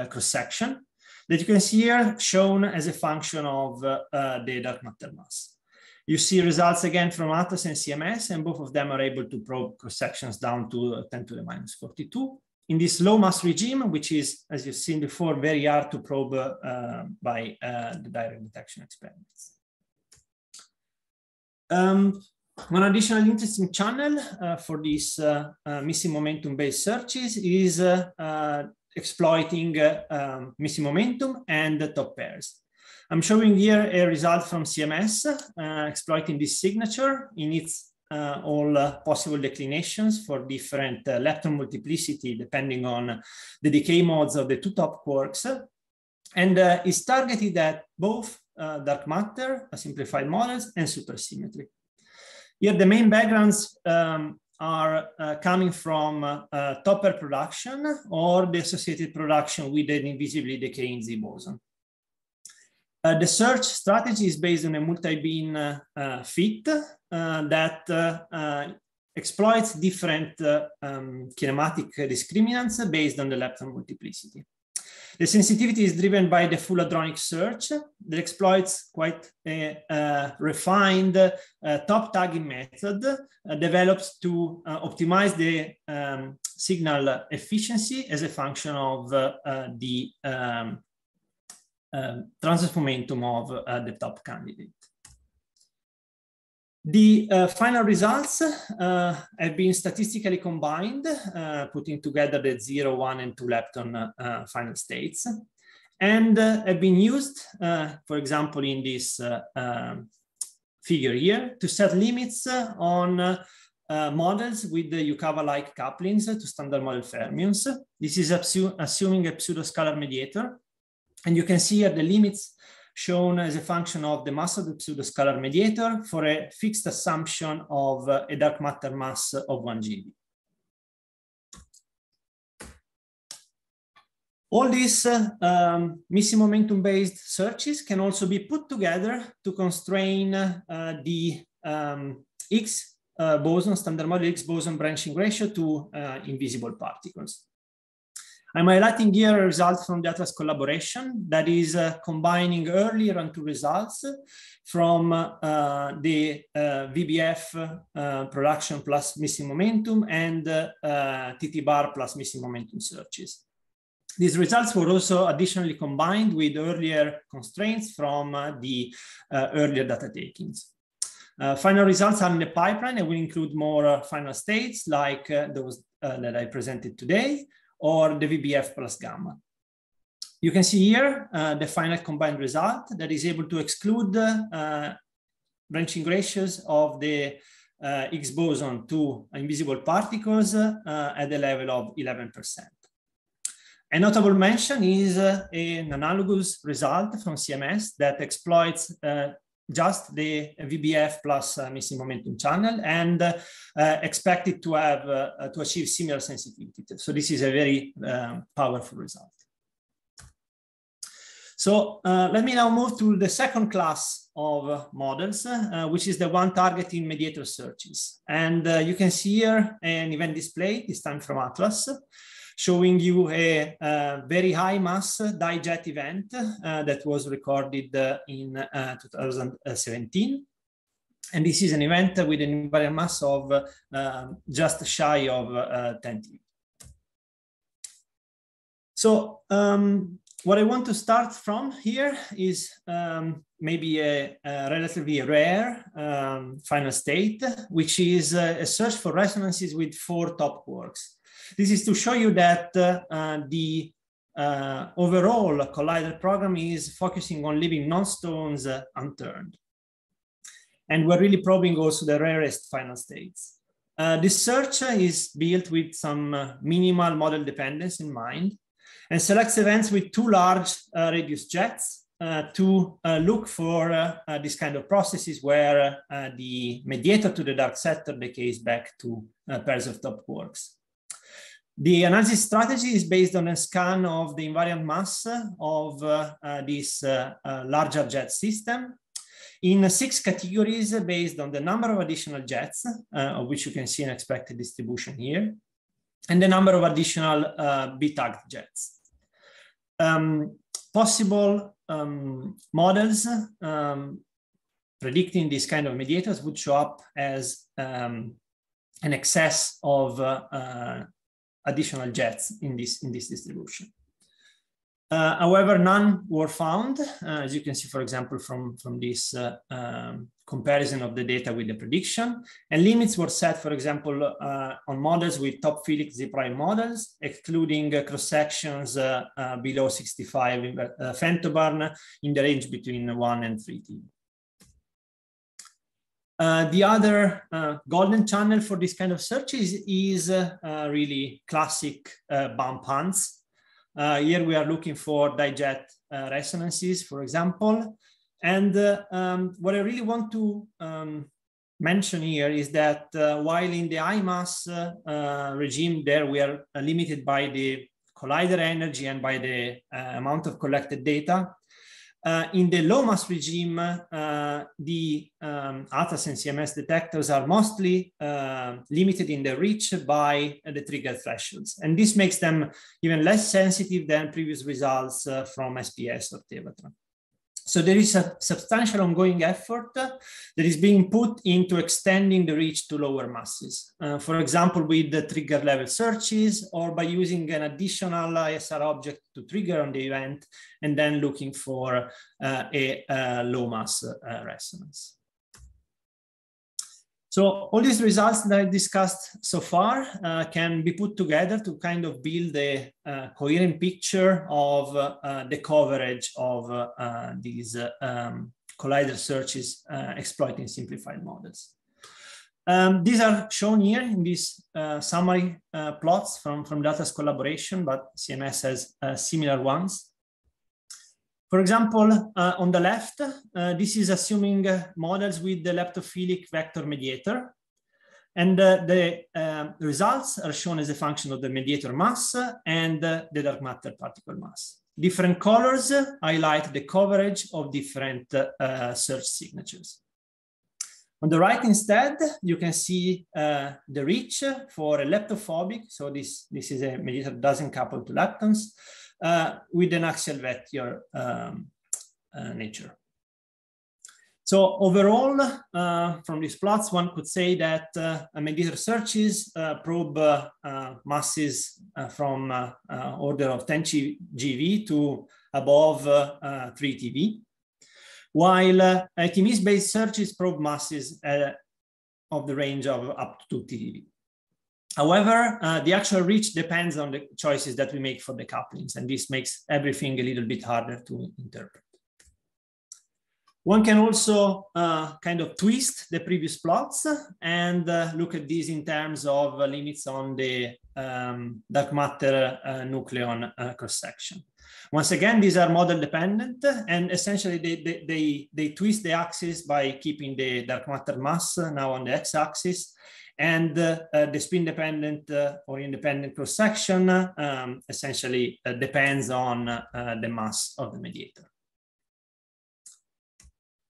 cross-section that you can see here shown as a function of the dark matter mass. You see results again from Atlas and CMS, and both of them are able to probe cross-sections down to 10 to the minus 42 in this low mass regime, which is, as you've seen before, very hard to probe by the direct detection experiments. One additional interesting channel for these missing momentum-based searches is exploiting missing momentum and the top pairs. I'm showing here a result from CMS exploiting this signature in its all possible declinations for different lepton multiplicity depending on the decay modes of the two top quarks, and is targeted at both dark matter, simplified models, and supersymmetry. Here, the main backgrounds are coming from top pair production or the associated production with an invisibly decaying Z boson. The search strategy is based on a multi-beam fit that exploits different kinematic discriminants based on the lepton multiplicity. The sensitivity is driven by the full hadronic search that exploits quite a refined top tagging method developed to optimize the signal efficiency as a function of the transverse momentum of the top candidate. The final results have been statistically combined, putting together the 0, 1, and 2 lepton final states, and have been used, for example, in this figure here, to set limits on models with the Yukawa-like couplings to standard model fermions. This is assuming a pseudoscalar mediator. And you can see here the limits shown as a function of the mass of the pseudoscalar mediator for a fixed assumption of a dark matter mass of 1 GeV. All these missing momentum-based searches can also be put together to constrain the Higgs boson, standard model Higgs boson branching ratio to invisible particles. I'm highlighting here a result from the Atlas collaboration that is combining early run two results from the VBF production plus missing momentum and TT bar plus missing momentum searches. These results were also additionally combined with earlier constraints from the earlier data takings. Final results are in the pipeline and will include more final states like those that I presented today, or the VBF plus gamma. You can see here the final combined result that is able to exclude branching ratios of the Higgs boson to invisible particles at the level of 11%. A notable mention is an analogous result from CMS that exploits just the VBF plus missing momentum channel and expected to have to achieve similar sensitivity. So this is a very powerful result. So let me now move to the second class of models, which is the one targeting mediator searches. And you can see here an event display, this time from Atlas, showing you a very high mass dye-jet event that was recorded in 2017. And this is an event with an invariant mass of just shy of 10 TeV. So what I want to start from here is maybe a relatively rare final state, which is a search for resonances with 4 top quarks. This is to show you that the overall collider program is focusing on leaving non-stones unturned. And we're really probing also the rarest final states. This search is built with some minimal model dependence in mind and selects events with 2 large radius jets to look for this kind of processes where the mediator to the dark sector decays back to pairs of top quarks. The analysis strategy is based on a scan of the invariant mass of this larger jet system in 6 categories based on the number of additional jets, of which you can see an expected distribution here, and the number of additional B-tagged jets. Possible models predicting this kind of mediators would show up as an excess of additional jets in this distribution. However, none were found, as you can see, for example, from this comparison of the data with the prediction. And limits were set, for example, on models with top Felix Z-prime models, excluding cross-sections below 65 femtobarn in the range between 1 and 3 TeV. The other golden channel for this kind of searches is really classic bump hunts. Here we are looking for dye-jet resonances, for example. And what I really want to mention here is that while in the high mass regime there, we are limited by the collider energy and by the amount of collected data. In the low mass regime, the ATAS and CMS detectors are mostly limited in their reach by the trigger thresholds. And this makes them even less sensitive than previous results from SPS or Tevatron. So there is a substantial ongoing effort that is being put into extending the reach to lower masses. For example, with the trigger level searches or by using an additional ISR object to trigger on the event and then looking for a low mass resonance. So all these results that I discussed so far can be put together to kind of build a coherent picture of the coverage of these collider searches exploiting simplified models. These are shown here in these summary plots from Data's collaboration, but CMS has similar ones. For example, on the left, this is assuming models with the leptophilic vector mediator. And the results are shown as a function of the mediator mass and the dark matter particle mass. Different colors highlight the coverage of different search signatures. On the right instead, you can see the reach for a leptophobic. So this is a mediator that doesn't couple to leptons with an axial vector nature. So overall, from these plots, one could say that mediator searches probe masses from order of 10 GeV to above 3 TeV, while TMIS-based searches probe masses of the range of up to 2 TeV. However, the actual reach depends on the choices that we make for the couplings, and this makes everything a little bit harder to interpret. One can also kind of twist the previous plots and look at these in terms of limits on the dark matter nucleon cross-section. Once again, these are model dependent, and essentially they twist the axis by keeping the dark matter mass now on the x-axis, and the spin dependent or independent cross-section essentially depends on the mass of the mediator.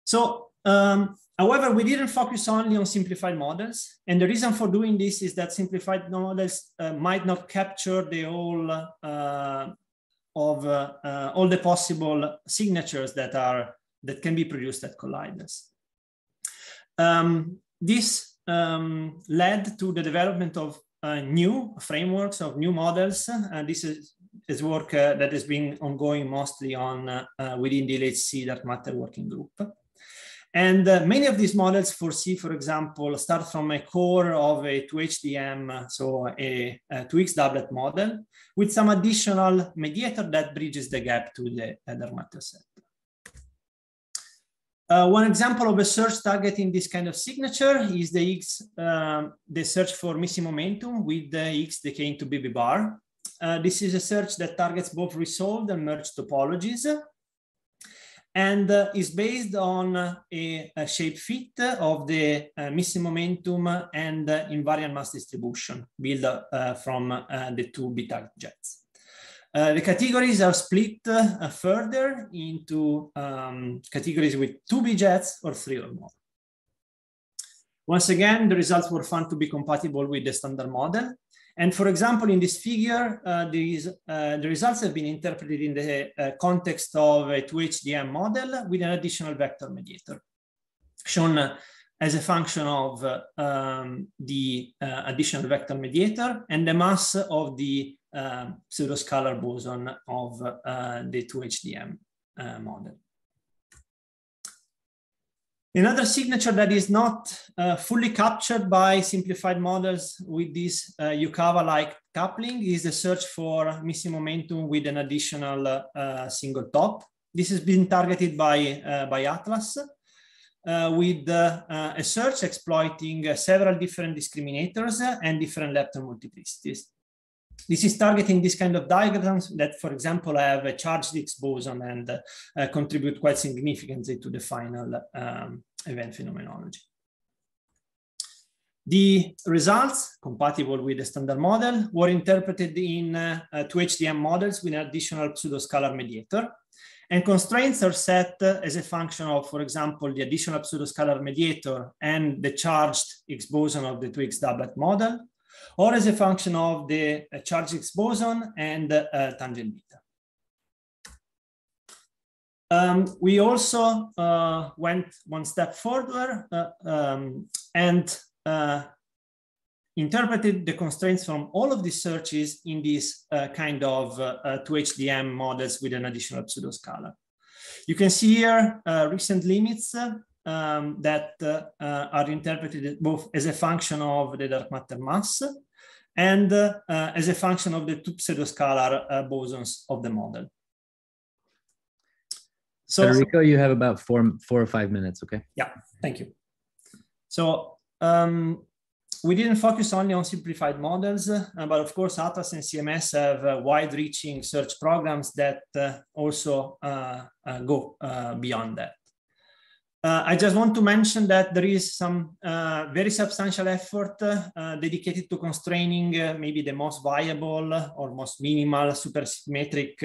So, however, we didn't focus only on simplified models. And the reason for doing this is that simplified models might not capture the whole of all the possible signatures that can be produced at colliders. This led to the development of new frameworks, of new models. This is work that has been ongoing mostly on within the LHC dark matter working group. And many of these models foresee, for example, start from a core of a 2HDM, so a 2X doublet model, with some additional mediator that bridges the gap to the dark matter set. One example of a search targeting this kind of signature is the search for missing momentum with the X decaying to BB bar. This is a search that targets both resolved and merged topologies, and is based on a shape fit of the missing momentum and invariant mass distribution built from the two beta jets. The categories are split further into categories with 2B jets or 3 or more. Once again, the results were found to be compatible with the standard model. And for example, in this figure, the results have been interpreted in the context of a 2HDM model with an additional vector mediator, shown as a function of the additional vector mediator and the mass of the pseudoscalar boson of the 2HDM model. Another signature that is not fully captured by simplified models with this Yukawa-like coupling is the search for missing momentum with an additional single top. This has been targeted by Atlas with a search exploiting several different discriminators and different lepton multiplicities. This is targeting this kind of diagrams that, for example, have a charged Higgs boson and contribute quite significantly to the final event phenomenology. The results, compatible with the standard model, were interpreted in 2HDM models with an additional pseudoscalar mediator. And constraints are set as a function of, for example, the additional pseudoscalar mediator and the charged Higgs boson of the 2X doublet model, or as a function of the charged Higgs boson and tangent beta. We also went one step further and interpreted the constraints from all of these searches in these kind of 2HDM models with an additional pseudoscalar. You can see here recent limits that are interpreted both as a function of the dark matter mass and as a function of the two pseudoscalar bosons of the model. So, Federico, you have about four or 5 minutes, okay? Yeah, thank you. So we didn't focus only on simplified models, but of course, ATLAS and CMS have wide-reaching search programs that also go beyond that. I just want to mention that there is some very substantial effort dedicated to constraining maybe the most viable or most minimal supersymmetric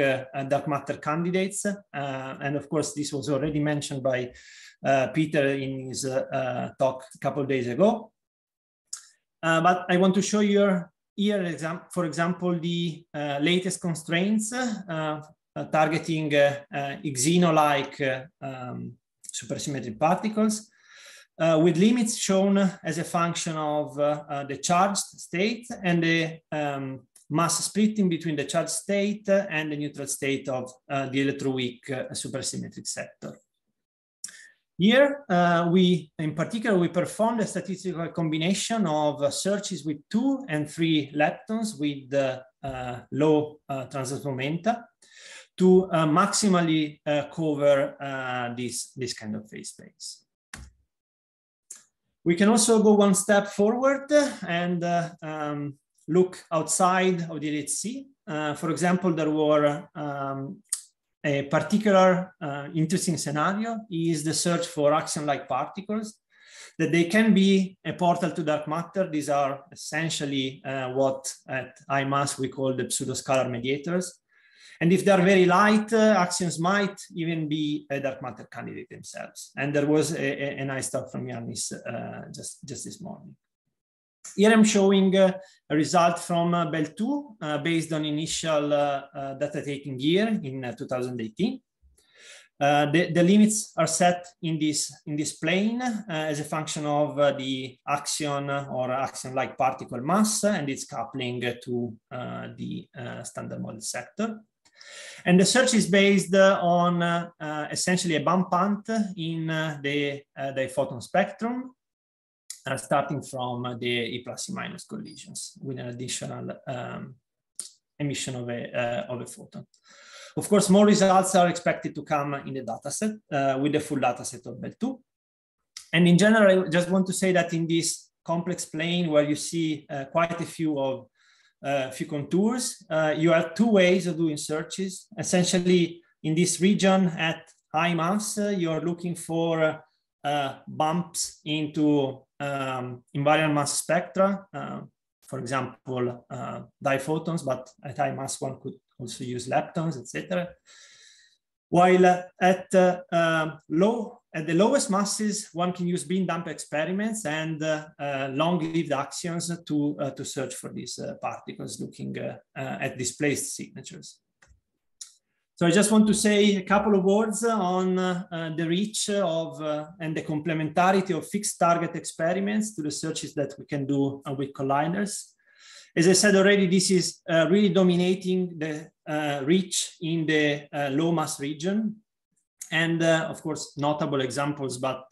dark matter candidates. And of course, this was already mentioned by Peter in his talk a couple of days ago. But I want to show you here, for example, the latest constraints targeting Xeno-like supersymmetric particles with limits shown as a function of the charged state and the mass splitting between the charged state and the neutral state of the electroweak supersymmetric sector. Here, in particular, we performed a statistical combination of searches with 2 and 3 leptons with low transverse momenta to maximally cover this kind of phase space. We can also go one step forward and look outside of the LHC. For example, there were a particular interesting scenario is the search for axion-like particles, that they can be a portal to dark matter. These are essentially what at high mass we call the pseudoscalar mediators. And if they're very light, axions might even be a dark matter candidate themselves. And there was a nice talk from Yannis just this morning. Here I'm showing a result from BEL2 based on initial data taking year in 2018. The limits are set in this plane as a function of the axion or axion-like particle mass and its coupling to the standard model sector. And the search is based on essentially a bump hunt in the photon spectrum, starting from the E+ E- collisions with an additional emission of a photon. Of course, more results are expected to come in the dataset with the full dataset of BEL2. And in general, I just want to say that in this complex plane where you see quite a few contours, you have 2 ways of doing searches. Essentially, in this region at high mass, you're looking for bumps into invariant mass spectra, for example, diphotons, but at high mass one could also use leptons, etc. While at the lowest masses, one can use beam damp experiments and long-lived axions to search for these particles, looking at displaced signatures. So I just want to say a couple of words on the reach of and the complementarity of fixed target experiments to the searches that we can do with colliders. As I said already, this is really dominating the reach in the low mass region. And of course, notable examples, but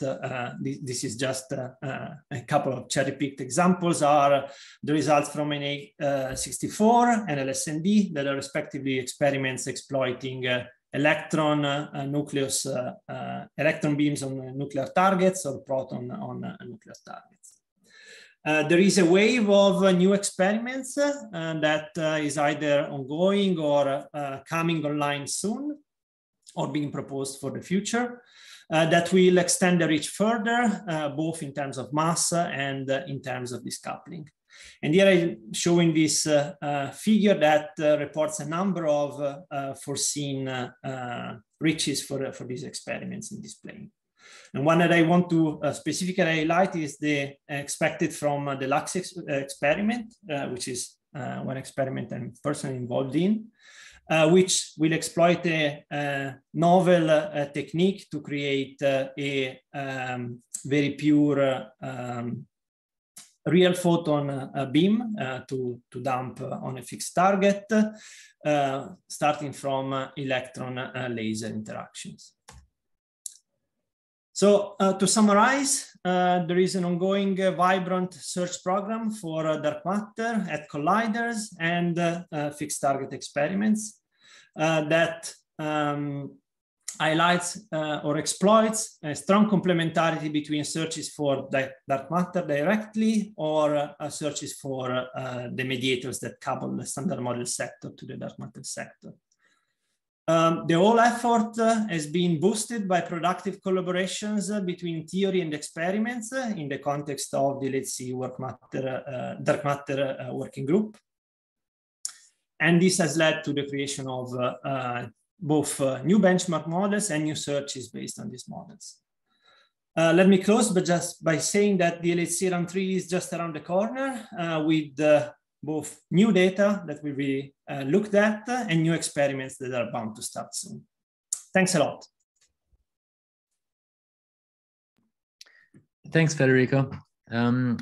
this is just a couple of cherry-picked examples are the results from NA64 and LSND that are respectively experiments exploiting electron beams on nuclear targets or proton on nuclear targets. There is a wave of new experiments that is either ongoing or coming online soon, or being proposed for the future, that will extend the reach further, both in terms of mass and in terms of decoupling. And here I'm showing this figure that reports a number of foreseen reaches for these experiments in this plane. And one that I want to specifically highlight is the expected from the LUX experiment, which is one experiment I'm personally involved in. Which will exploit a novel technique to create a very pure real photon beam to dump on a fixed target, starting from electron laser interactions. So to summarize, there is an ongoing vibrant search program for dark matter at colliders and fixed target experiments that highlights or exploits a strong complementarity between searches for dark matter directly or searches for the mediators that couple the standard model sector to the dark matter sector. The whole effort has been boosted by productive collaborations between theory and experiments in the context of the LHC dark matter working group. And this has led to the creation of both new benchmark models and new searches based on these models. Let me close just by saying that the LHC round 3 is just around the corner with both new data that will be looked at and new experiments that are bound to start soon. Thanks a lot. Thanks, Federico.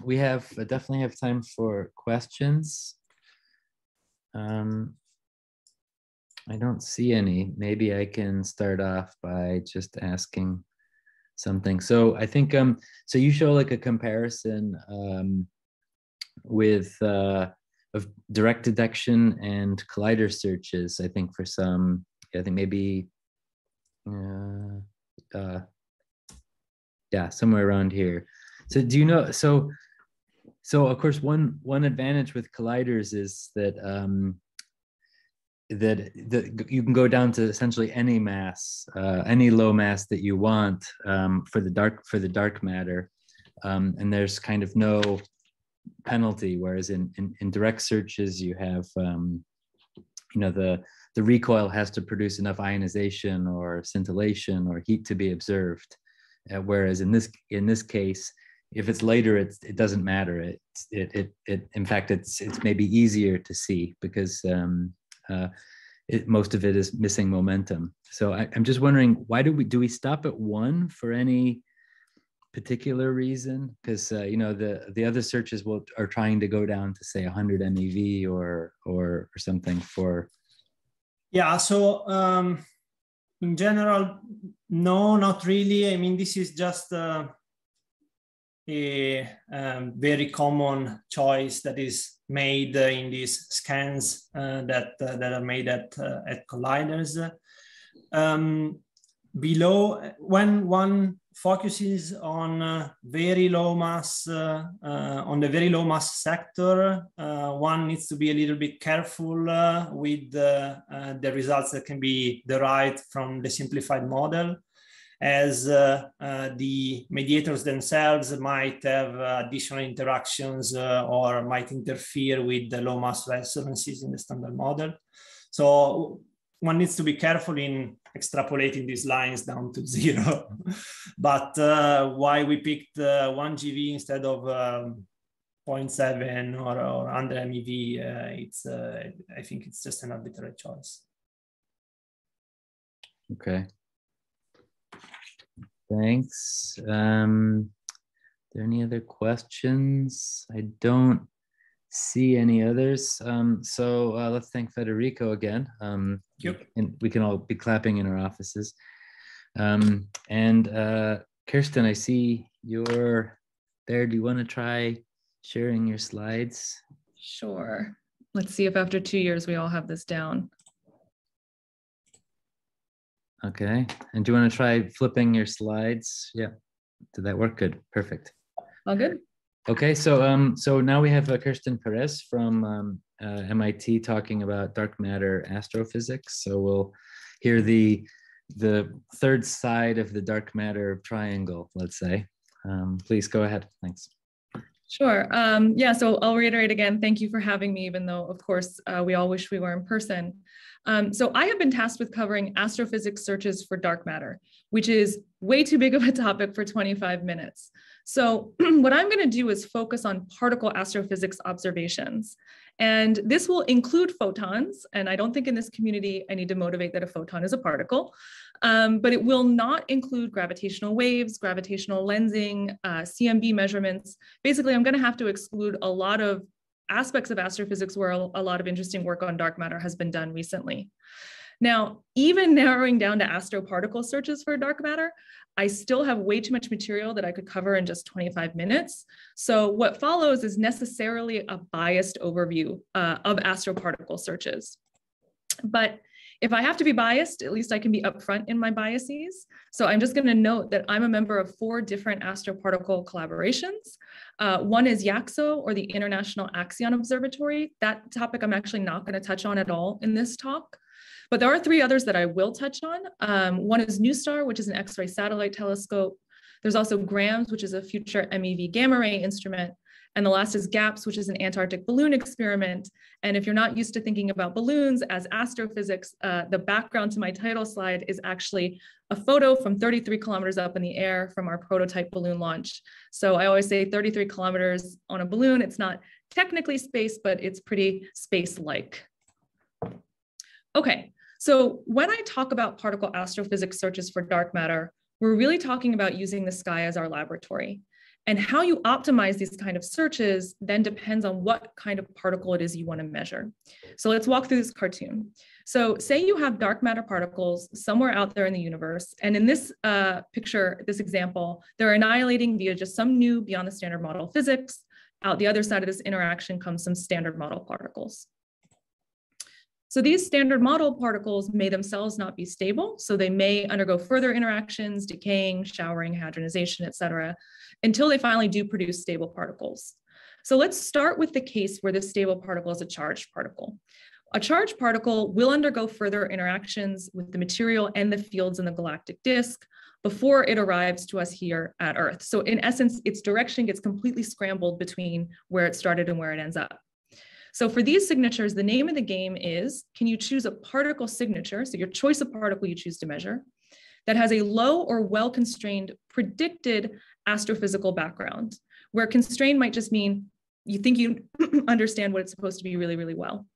We definitely have time for questions. I don't see any. Maybe I can start off by just asking something. So I think, so you show like a comparison with of direct detection and collider searches, I think for some, I think maybe, yeah, somewhere around here. So do you know, so of course, one advantage with colliders is that that you can go down to essentially any mass, any low mass that you want for the dark matter, and there's kind of no penalty. Whereas in direct searches, you have you know, the recoil has to produce enough ionization or scintillation or heat to be observed. Whereas in this case, if it's later, it doesn't matter. In fact, it's maybe easier to see because most of it is missing momentum. So I'm just wondering, why do we stop at 1 for any particular reason? Because you know, the other searches are trying to go down to say 100 MeV or something for. Yeah. So in general, no, not really. I mean, this is just a very common choice that is made in these scans that are made at colliders. Below, when one focuses on very low mass, on the very low mass sector, one needs to be a little bit careful with the results that can be derived from the simplified model, as the mediators themselves might have additional interactions or might interfere with the low mass resonances in the standard model. So one needs to be careful in extrapolating these lines down to 0. But why we picked 1 GeV instead of 0.7 or 100 MeV, I think it's just an arbitrary choice. Okay. Thanks. Are there any other questions? I don't see any others. So let's thank Federico again. Yep. And we can all be clapping in our offices. And Kerstin, I see you're there. Do you want to try sharing your slides? Sure. Let's see if after 2 years we all have this down. Okay. And do you want to try flipping your slides? Yeah. Did that work? Good. Perfect. All good. Okay. So so now we have Kerstin Perez from MIT talking about dark matter astrophysics. So we'll hear the third side of the dark matter triangle, let's say. Please go ahead. Thanks. Sure. Yeah, so I'll reiterate again, thank you for having me, even though, of course, we all wish we were in person. So I have been tasked with covering astrophysics searches for dark matter, which is way too big of a topic for 25 minutes. So what I'm going to do is focus on particle astrophysics observations. And this will include photons. And I don't think in this community I need to motivate that a photon is a particle. But it will not include gravitational waves, gravitational lensing, CMB measurements. Basically, I'm going to have to exclude a lot of aspects of astrophysics where a lot of interesting work on dark matter has been done recently. Now, even narrowing down to astroparticle searches for dark matter, I still have way too much material that I could cover in just 25 minutes. So what follows is necessarily a biased overview of astroparticle searches. But If I have to be biased, at least I can be upfront in my biases. So I'm just going to note that I'm a member of 4 different astroparticle collaborations. One is YAXO, or the International Axion Observatory. That topic I'm actually not going to touch on at all in this talk. But there are 3 others that I will touch on. One is NuSTAR, which is an X-ray satellite telescope. There's also GRAMS, which is a future MEV gamma ray instrument. And the last is GAPS, which is an Antarctic balloon experiment. And if you're not used to thinking about balloons as astrophysics, the background to my title slide is actually a photo from 33 kilometers up in the air from our prototype balloon launch. So I always say 33 kilometers on a balloon. It's not technically space, but it's pretty space-like. Okay, so when I talk about particle astrophysics searches for dark matter, we're really talking about using the sky as our laboratory. And how you optimize these kind of searches then depends on what kind of particle it is you want to measure. So let's walk through this cartoon. So say you have dark matter particles somewhere out there in the universe. And in this picture, this example, they're annihilating via just some new beyond the standard model physics. Out the other side of this interaction comes some standard model particles. So these standard model particles may themselves not be stable. So they may undergo further interactions, decaying, showering, hadronization, et cetera, until they finally do produce stable particles. So let's start with the case where this stable particle is a charged particle. A charged particle will undergo further interactions with the material and the fields in the galactic disk before it arrives to us here at Earth. So in essence, its direction gets completely scrambled between where it started and where it ends up. So for these signatures, the name of the game is, can you choose a particle signature, so your choice of particle you choose to measure, that has a low or well-constrained predicted astrophysical background, where constrained might just mean you think you understand what it's supposed to be really, really well.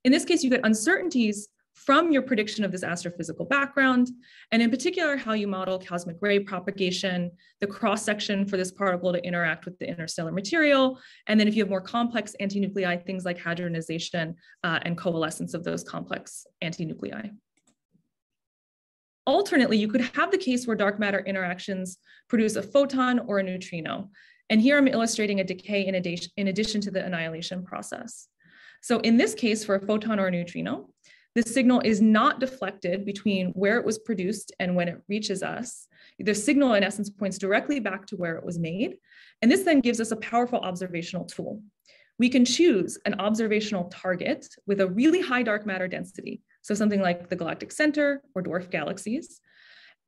In this case, you get uncertainties from your prediction of this astrophysical background, and in particular, how you model cosmic ray propagation, the cross-section for this particle to interact with the interstellar material, and then if you have more complex antinuclei, things like hadronization and coalescence of those complex antinuclei. Alternately, you could have the case where dark matter interactions produce a photon or a neutrino. And here I'm illustrating a decay in addition to the annihilation process. So in this case, for a photon or a neutrino, the signal is not deflected between where it was produced and when it reaches us. The signal, in essence, points directly back to where it was made. And this then gives us a powerful observational tool. We can choose an observational target with a really high dark matter density, so something like the galactic center or dwarf galaxies,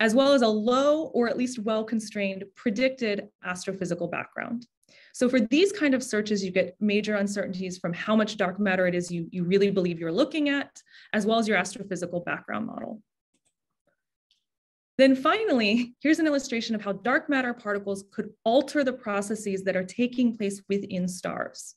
as well as a low or at least well-constrained predicted astrophysical background. So for these kind of searches, you get major uncertainties from how much dark matter it is you really believe you're looking at, as well as your astrophysical background model. Then finally, here's an illustration of how dark matter particles could alter the processes that are taking place within stars.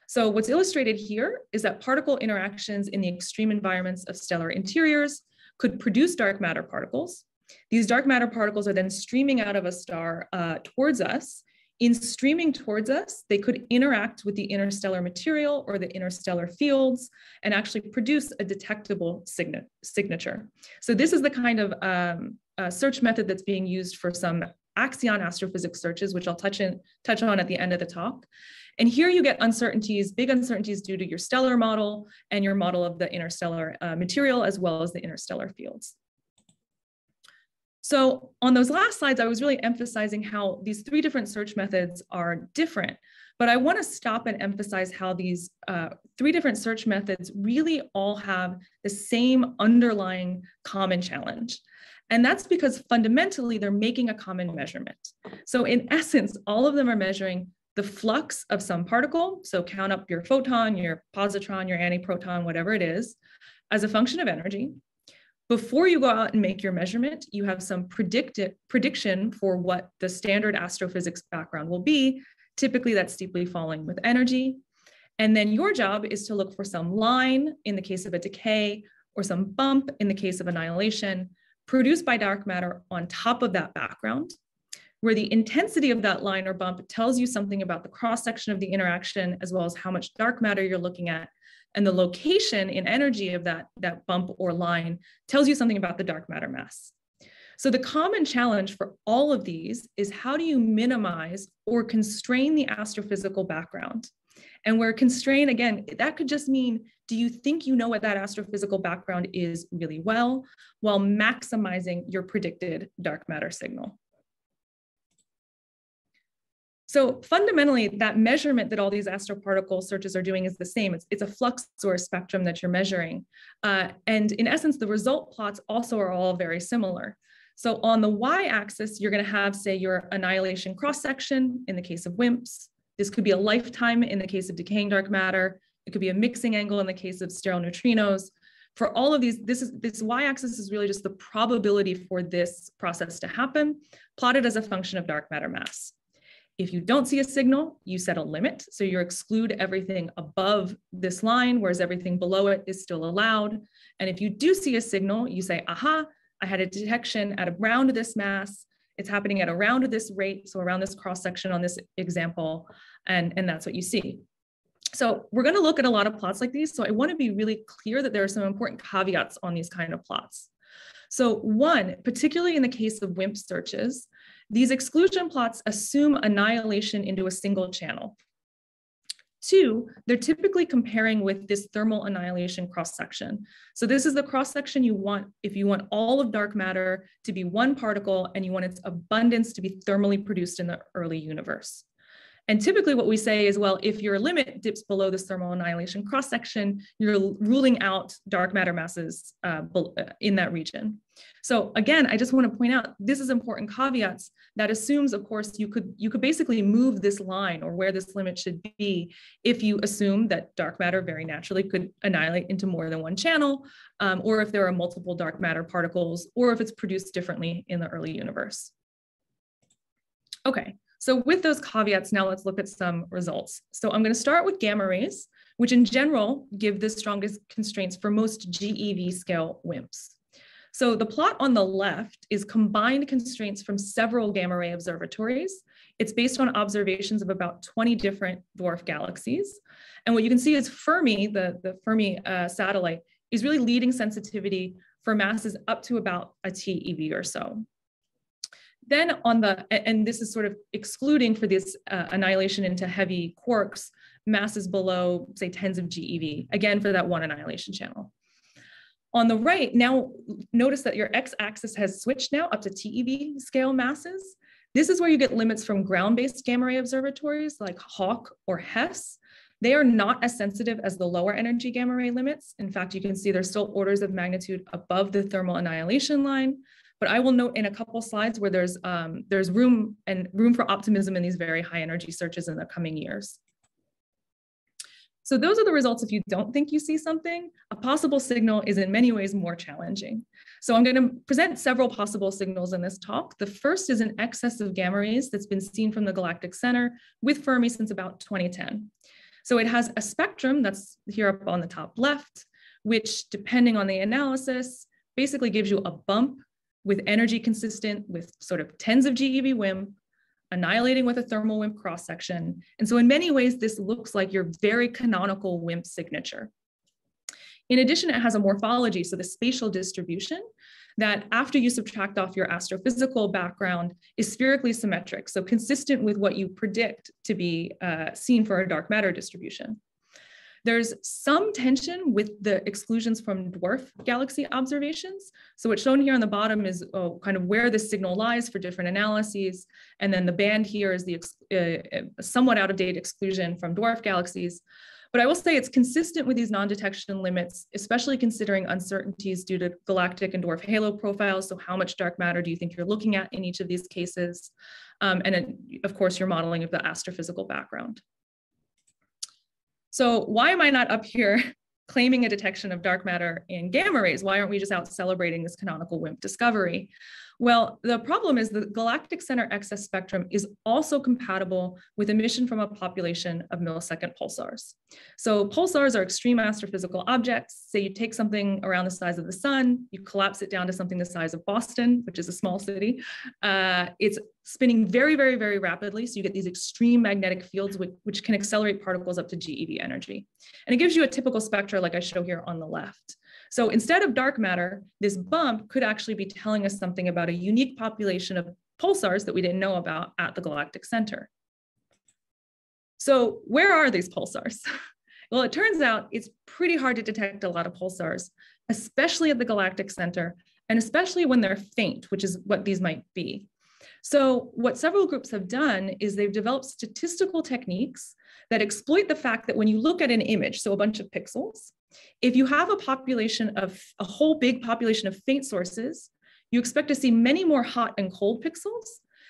So what's illustrated here is that particle interactions in the extreme environments of stellar interiors could produce dark matter particles. These dark matter particles are then streaming out of a star towards us. In streaming towards us, they could interact with the interstellar material or the interstellar fields and actually produce a detectable signature. So this is the kind of search method that's being used for some axion astrophysics searches, which I'll touch on at the end of the talk. And here you get uncertainties, big uncertainties due to your stellar model and your model of the interstellar material, as well as the interstellar fields. So on those last slides, I was really emphasizing how these 3 different search methods are different, but I want to stop and emphasize how these 3 different search methods really all have the same underlying common challenge. And that's because fundamentally they're making a common measurement. So in essence, all of them are measuring the flux of some particle. So count up your photon, your positron, your antiproton, whatever it is, as a function of energy. Before you go out and make your measurement, you have some prediction for what the standard astrophysics background will be. Typically, that's steeply falling with energy. And then your job is to look for some line in the case of a decay or some bump in the case of annihilation produced by dark matter on top of that background, where the intensity of that line or bump tells you something about the cross-section of the interaction, as well as how much dark matter you're looking at. And the location in energy of that bump or line tells you something about the dark matter mass. So the common challenge for all of these is how do you minimize or constrain the astrophysical background? And where constrain, again, that could just mean, do you think you know what that astrophysical background is really well, while maximizing your predicted dark matter signal? So fundamentally, that measurement that all these astroparticle searches are doing is the same. It's a flux or a spectrum that you're measuring. And in essence, the result plots also are all very similar. So on the y-axis, you're going to have, say, your annihilation cross-section in the case of WIMPs. This could be a lifetime in the case of decaying dark matter. It could be a mixing angle in the case of sterile neutrinos. For all of these, this y-axis is really just the probability for this process to happen, plotted as a function of dark matter mass. If you don't see a signal, you set a limit. So you exclude everything above this line, whereas everything below it is still allowed. And if you do see a signal, you say, aha, I had a detection at around this mass. It's happening at around this rate. So around this cross-section on this example, and that's what you see. So we're going to look at a lot of plots like these. So I want to be really clear that there are some important caveats on these kind of plots. So one, particularly in the case of WIMP searches, these exclusion plots assume annihilation into a single channel. Two, they're typically comparing with this thermal annihilation cross-section. So this is the cross-section you want if you want all of dark matter to be one particle and you want its abundance to be thermally produced in the early universe. And typically what we say is, well, if your limit dips below this thermal annihilation cross-section, you're ruling out dark matter masses in that region. So again, I just want to point out, this is important caveats that assumes, of course, you could basically move this line or where this limit should be if you assume that dark matter very naturally could annihilate into more than one channel, or if there are multiple dark matter particles, or if it's produced differently in the early universe. Okay. So with those caveats, now let's look at some results. So I'm going to start with gamma rays, which in general give the strongest constraints for most GeV scale WIMPs. So the plot on the left is combined constraints from several gamma ray observatories. It's based on observations of about 20 different dwarf galaxies. And what you can see is Fermi, the Fermi satellite, is really leading sensitivity for masses up to about a TeV or so. Then and this is sort of excluding for this annihilation into heavy quarks, masses below, say, tens of GeV, again, for that one annihilation channel. On the right, now notice that your x-axis has switched now up to TeV scale masses. This is where you get limits from ground-based gamma ray observatories like HAWK or HESS. They are not as sensitive as the lower energy gamma ray limits. In fact, you can see they're still orders of magnitude above the thermal annihilation line. But I will note in a couple slides where there's room for optimism in these very high energy searches in the coming years. So those are the results if you don't think you see something. A possible signal is in many ways more challenging. So I'm going to present several possible signals in this talk. The first is an excess of gamma rays that's been seen from the galactic center with Fermi since about 2010. So it has a spectrum that's here up on the top left, which depending on the analysis, basically gives you a bump with energy consistent with sort of tens of GeV WIMP, annihilating with a thermal WIMP cross-section. And so in many ways, this looks like your very canonical WIMP signature. In addition, it has a morphology, so the spatial distribution, that after you subtract off your astrophysical background is spherically symmetric, so consistent with what you predict to be seen for a dark matter distribution. There's some tension with the exclusions from dwarf galaxy observations. So what's shown here on the bottom is kind of where the signal lies for different analyses. And then the band here is the somewhat out-of-date exclusion from dwarf galaxies. But I will say it's consistent with these non-detection limits, especially considering uncertainties due to galactic and dwarf halo profiles. So how much dark matter do you think you're looking at in each of these cases? And then, of course, your modeling of the astrophysical background. So why am I not up here claiming a detection of dark matter in gamma rays? Why aren't we just out celebrating this canonical WIMP discovery? Well, the problem is the galactic center excess spectrum is also compatible with emission from a population of millisecond pulsars. So pulsars are extreme astrophysical objects. Say you take something around the size of the sun, you collapse it down to something the size of Boston, which is a small city. It's spinning very, very, very rapidly. So you get these extreme magnetic fields, which can accelerate particles up to GeV energy. And it gives you a typical spectra like I show here on the left. So instead of dark matter, this bump could actually be telling us something about a unique population of pulsars that we didn't know about at the galactic center. So where are these pulsars? Well, it turns out it's pretty hard to detect a lot of pulsars, especially at the galactic center, and especially when they're faint, which is what these might be. So what several groups have done is they've developed statistical techniques that exploit the fact that when you look at an image, so a bunch of pixels, if you have a whole big population of faint sources, you expect to see many more hot and cold pixels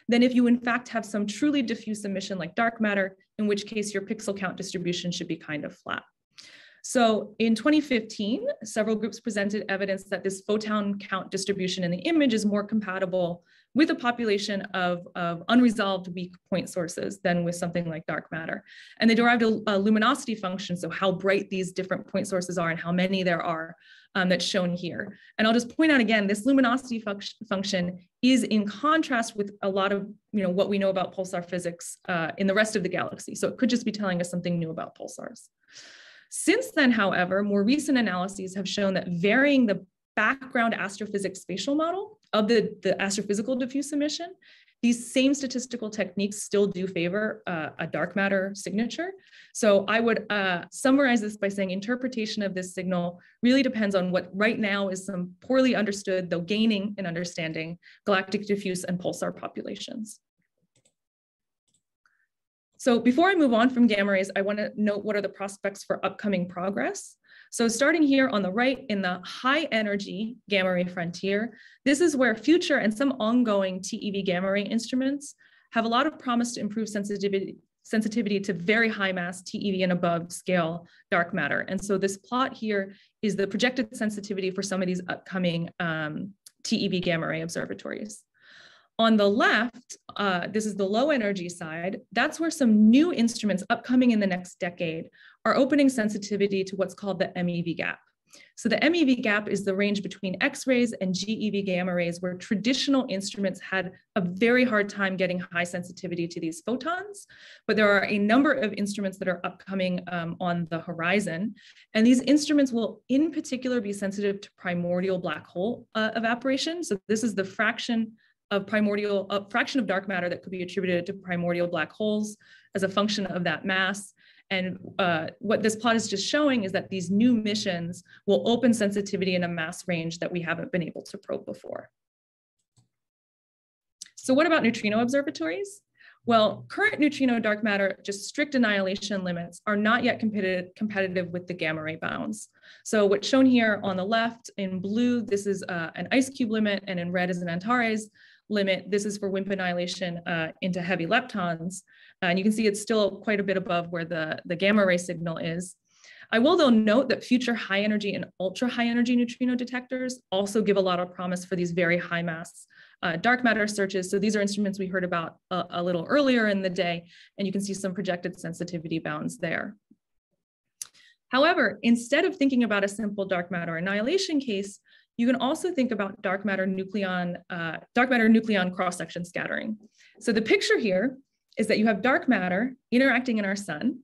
than if you in fact have some truly diffuse emission like dark matter, in which case your pixel count distribution should be kind of flat. So in 2015, several groups presented evidence that this photon count distribution in the image is more compatible with a population of unresolved weak point sources than with something like dark matter. And they derived a luminosity function, so how bright these different point sources are and how many there are, that's shown here. And I'll just point out again, this luminosity function is in contrast with a lot of what we know about pulsar physics in the rest of the galaxy. So it could just be telling us something new about pulsars. Since then, however, more recent analyses have shown that varying the background astrophysics spatial model of the astrophysical diffuse emission, these same statistical techniques still do favor a dark matter signature. So I would summarize this by saying interpretation of this signal really depends on what right now is some poorly understood, though gaining in understanding, galactic diffuse and pulsar populations. So before I move on from gamma rays, I want to note what are the prospects for upcoming progress. So starting here on the right in the high energy gamma ray frontier, this is where future and some ongoing TeV gamma ray instruments have a lot of promise to improve sensitivity to very high mass TeV and above scale dark matter. And so this plot here is the projected sensitivity for some of these upcoming TeV gamma ray observatories. On the left, this is the low energy side. That's where some new instruments upcoming in the next decade are opening sensitivity to what's called the MEV gap. So the MEV gap is the range between X-rays and GeV gamma rays, where traditional instruments had a very hard time getting high sensitivity to these photons. But there are a number of instruments that are upcoming on the horizon. And these instruments will in particular be sensitive to primordial black hole evaporation. So this is the fraction of dark matter that could be attributed to primordial black holes as a function of that mass. And what this plot is just showing is that these new missions will open sensitivity in a mass range that we haven't been able to probe before. So what about neutrino observatories? Well, current neutrino dark matter, just strict annihilation limits, are not yet competitive with the gamma ray bounds. So what's shown here on the left in blue, this is an ice cube limit, and in red is an Antares limit. This is for WIMP annihilation into heavy leptons. And you can see it's still quite a bit above where the gamma ray signal is. I will though note that future high energy and ultra high energy neutrino detectors also give a lot of promise for these very high mass dark matter searches. So these are instruments we heard about a little earlier in the day, and you can see some projected sensitivity bounds there. However, instead of thinking about a simple dark matter annihilation case, you can also think about dark matter nucleon cross-section scattering. So the picture here is that you have dark matter interacting in our sun.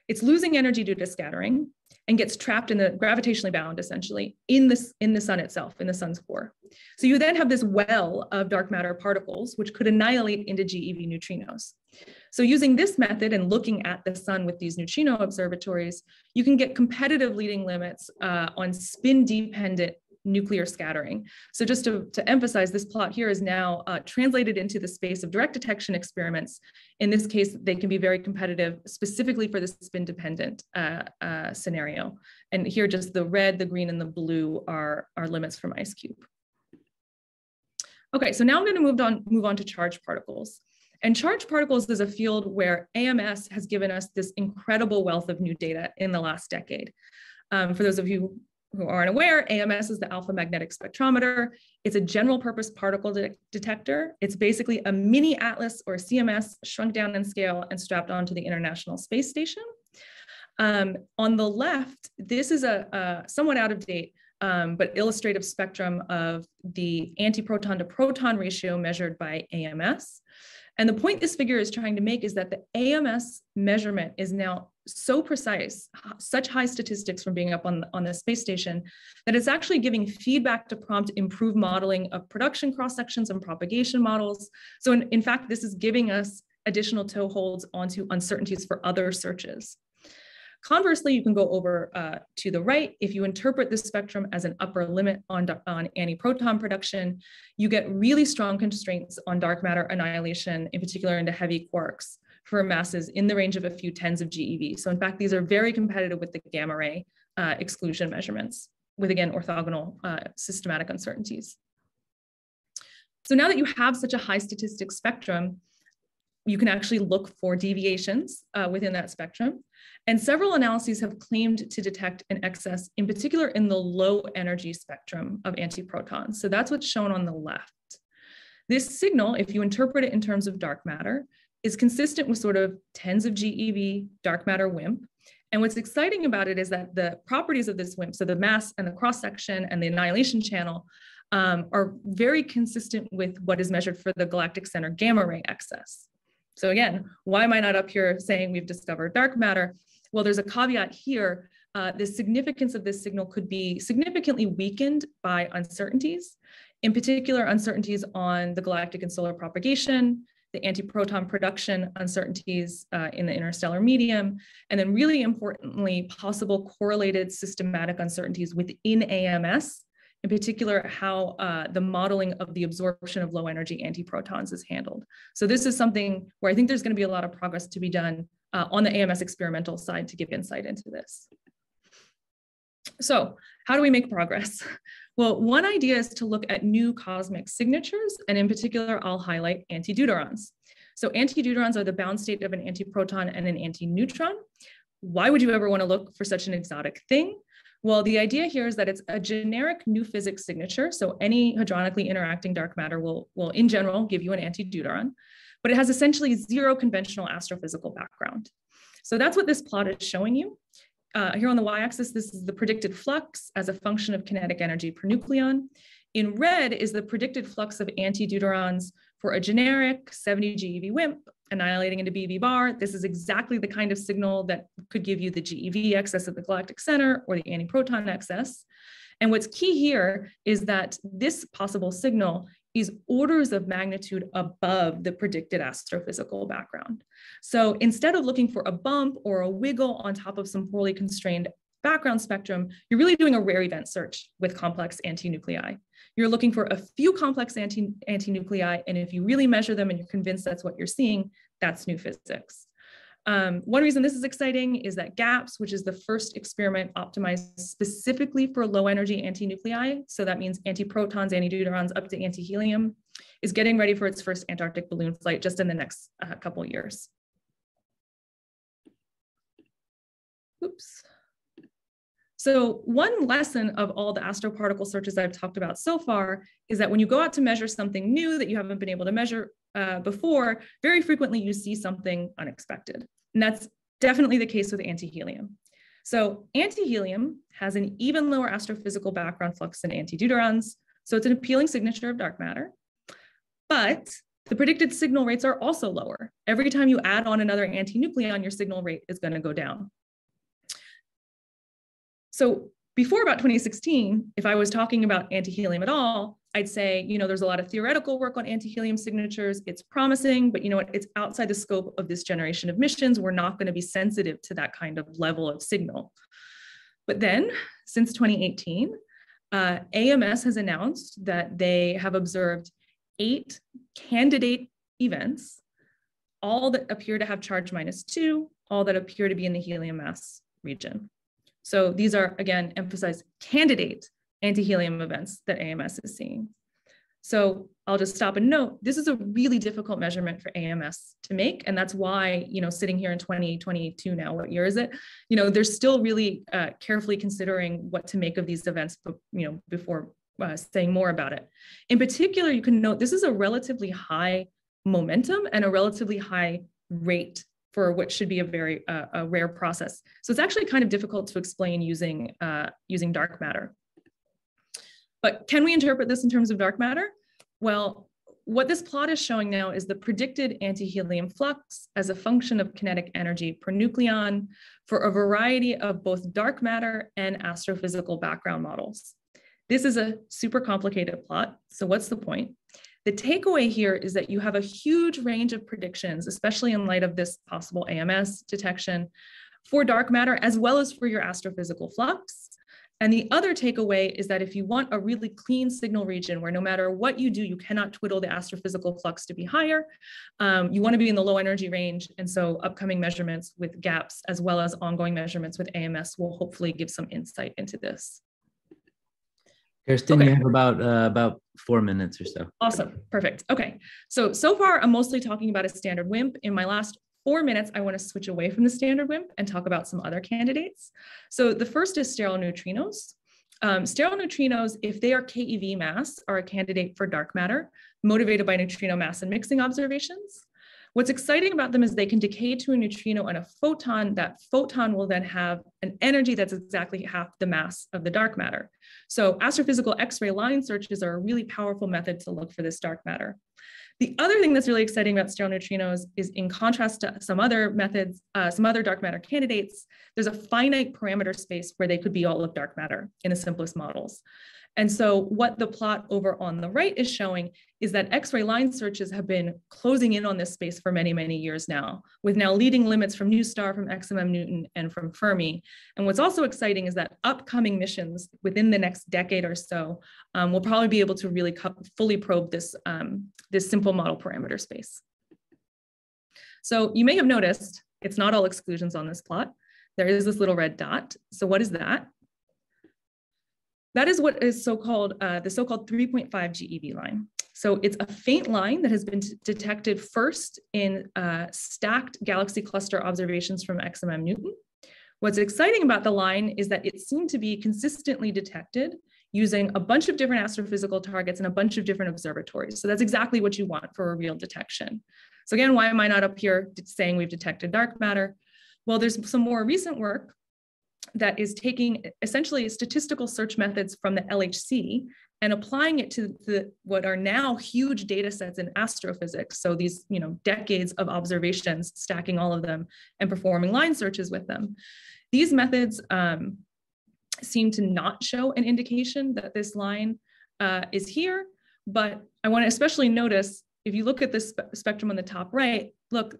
It's losing energy due to scattering and gets trapped in the gravitationally bound, essentially, in the sun itself, in the sun's core. So you then have this well of dark matter particles, which could annihilate into GeV neutrinos. So using this method and looking at the sun with these neutrino observatories, you can get competitive leading limits on spin-dependent nuclear scattering. So just to emphasize, this plot here is now translated into the space of direct detection experiments. In this case, they can be very competitive, specifically for the spin-dependent scenario. And here, just the red, the green, and the blue are limits from IceCube. Okay, so now I'm going to move on to charged particles. And charged particles is a field where AMS has given us this incredible wealth of new data in the last decade. For those of you who aren't aware, AMS is the alpha magnetic spectrometer. It's a general purpose particle detector. It's basically a mini ATLAS or CMS shrunk down in scale and strapped onto the International Space Station. On the left, this is a somewhat out of date, but illustrative spectrum of the antiproton to proton ratio measured by AMS. And the point this figure is trying to make is that the AMS measurement is now so precise, such high statistics from being up on the space station, that it's actually giving feedback to prompt improved modeling of production cross-sections and propagation models. So in fact, this is giving us additional toeholds onto uncertainties for other searches. Conversely, you can go over to the right. If you interpret this spectrum as an upper limit on antiproton production, you get really strong constraints on dark matter annihilation, in particular into heavy quarks, for masses in the range of a few tens of GeV. So in fact, these are very competitive with the gamma ray exclusion measurements, with again, orthogonal systematic uncertainties. So now that you have such a high statistic spectrum, you can actually look for deviations within that spectrum. And several analyses have claimed to detect an excess, in particular in the low energy spectrum of antiprotons. So that's what's shown on the left. This signal, if you interpret it in terms of dark matter, is consistent with sort of tens of GeV dark matter WIMP. And what's exciting about it is that the properties of this WIMP, so the mass and the cross-section and the annihilation channel, are very consistent with what is measured for the galactic center gamma ray excess. So again, why am I not up here saying we've discovered dark matter? Well, there's a caveat here. The significance of this signal could be significantly weakened by uncertainties, in particular uncertainties on the galactic and solar propagation, the antiproton production uncertainties in the interstellar medium, and then really importantly, possible correlated systematic uncertainties within AMS, in particular how the modeling of the absorption of low energy antiprotons is handled. So this is something where I think there's going to be a lot of progress to be done on the AMS experimental side to give insight into this. So how do we make progress? Well, one idea is to look at new cosmic signatures, and in particular, I'll highlight antideuterons. So antideuterons are the bound state of an antiproton and an antineutron. Why would you ever want to look for such an exotic thing? Well, the idea here is that it's a generic new physics signature. So any hadronically interacting dark matter will in general give you an antideuteron, but it has essentially zero conventional astrophysical background. So that's what this plot is showing you. Here on the y-axis, this is the predicted flux as a function of kinetic energy per nucleon. In red is the predicted flux of antideuterons for a generic 70 GeV WIMP annihilating into BV bar. This is exactly the kind of signal that could give you the GeV excess at the galactic center or the antiproton excess. And what's key here is that this possible signal is orders of magnitude above the predicted astrophysical background. So instead of looking for a bump or a wiggle on top of some poorly constrained background spectrum, you're really doing a rare event search with complex antinuclei. You're looking for a few complex antinuclei, and if you really measure them and you're convinced that's what you're seeing, that's new physics. One reason this is exciting is that GAPS, which is the first experiment optimized specifically for low energy antinuclei, so that means antiprotons, antideuterons up to antihelium, is getting ready for its first Antarctic balloon flight just in the next couple of years. Oops. So one lesson of all the astroparticle searches I've talked about so far is that when you go out to measure something new that you haven't been able to measure before, very frequently you see something unexpected. And that's definitely the case with antihelium. So antihelium has an even lower astrophysical background flux than antideuterons. So it's an appealing signature of dark matter. But the predicted signal rates are also lower. Every time you add on another antinucleon, your signal rate is going to go down. So before about 2016, if I was talking about antihelium at all, I'd say, there's a lot of theoretical work on antihelium signatures. It's promising, but you know what? It's outside the scope of this generation of missions. We're not going to be sensitive to that kind of level of signal. But then, since 2018, AMS has announced that they have observed 8 candidate events, all that appear to have charge -2, all that appear to be in the helium mass region. So these are, again, emphasized candidate antihelium events that AMS is seeing. So I'll just stop and note, this is a really difficult measurement for AMS to make. And that's why, sitting here in 2022 now, what year is it? They're still really carefully considering what to make of these events, before saying more about it. In particular, you can note this is a relatively high momentum and a relatively high rate for what should be a very rare process. So it's actually kind of difficult to explain using dark matter. But can we interpret this in terms of dark matter? Well, what this plot is showing now is the predicted antihelium flux as a function of kinetic energy per nucleon for a variety of both dark matter and astrophysical background models. This is a super complicated plot. So what's the point? The takeaway here is that you have a huge range of predictions, especially in light of this possible AMS detection for dark matter, as well as for your astrophysical flux. And the other takeaway is that if you want a really clean signal region where no matter what you do, you cannot twiddle the astrophysical flux to be higher, you want to be in the low energy range. And so upcoming measurements with GAPS, as well as ongoing measurements with AMS, will hopefully give some insight into this. Kerstin, you have about 4 minutes or so. Awesome, perfect. Okay, so far I'm mostly talking about a standard WIMP. In my last 4 minutes, I want to switch away from the standard WIMP and talk about some other candidates. So the first is sterile neutrinos. Sterile neutrinos, if they are keV mass, are a candidate for dark matter, motivated by neutrino mass and mixing observations. What's exciting about them is they can decay to a neutrino and a photon. That photon will then have an energy that's exactly half the mass of the dark matter. So astrophysical X-ray line searches are a really powerful method to look for this dark matter. The other thing that's really exciting about sterile neutrinos is, in contrast to some other methods, some other dark matter candidates, there's a finite parameter space where they could be all of dark matter in the simplest models. And so what the plot over on the right is showing is that X-ray line searches have been closing in on this space for many, many years now, with now leading limits from NuSTAR, from XMM Newton, and from Fermi. And what's also exciting is that upcoming missions within the next decade or so will probably be able to really fully probe this, this simple model parameter space. So you may have noticed it's not all exclusions on this plot. There is this little red dot. So what is that? That is what is so-called the so-called 3.5 GeV line. So it's a faint line that has been detected first in stacked galaxy cluster observations from XMM Newton. What's exciting about the line is that it seemed to be consistently detected using a bunch of different astrophysical targets and a bunch of different observatories. So that's exactly what you want for a real detection. So again, why am I not up here saying we've detected dark matter? Well, there's some more recent work that is taking essentially statistical search methods from the LHC and applying it to what are now huge data sets in astrophysics. So these, decades of observations, stacking all of them and performing line searches with them. These methods seem to not show an indication that this line is here, but I want to especially notice, if you look at this spectrum on the top right, look,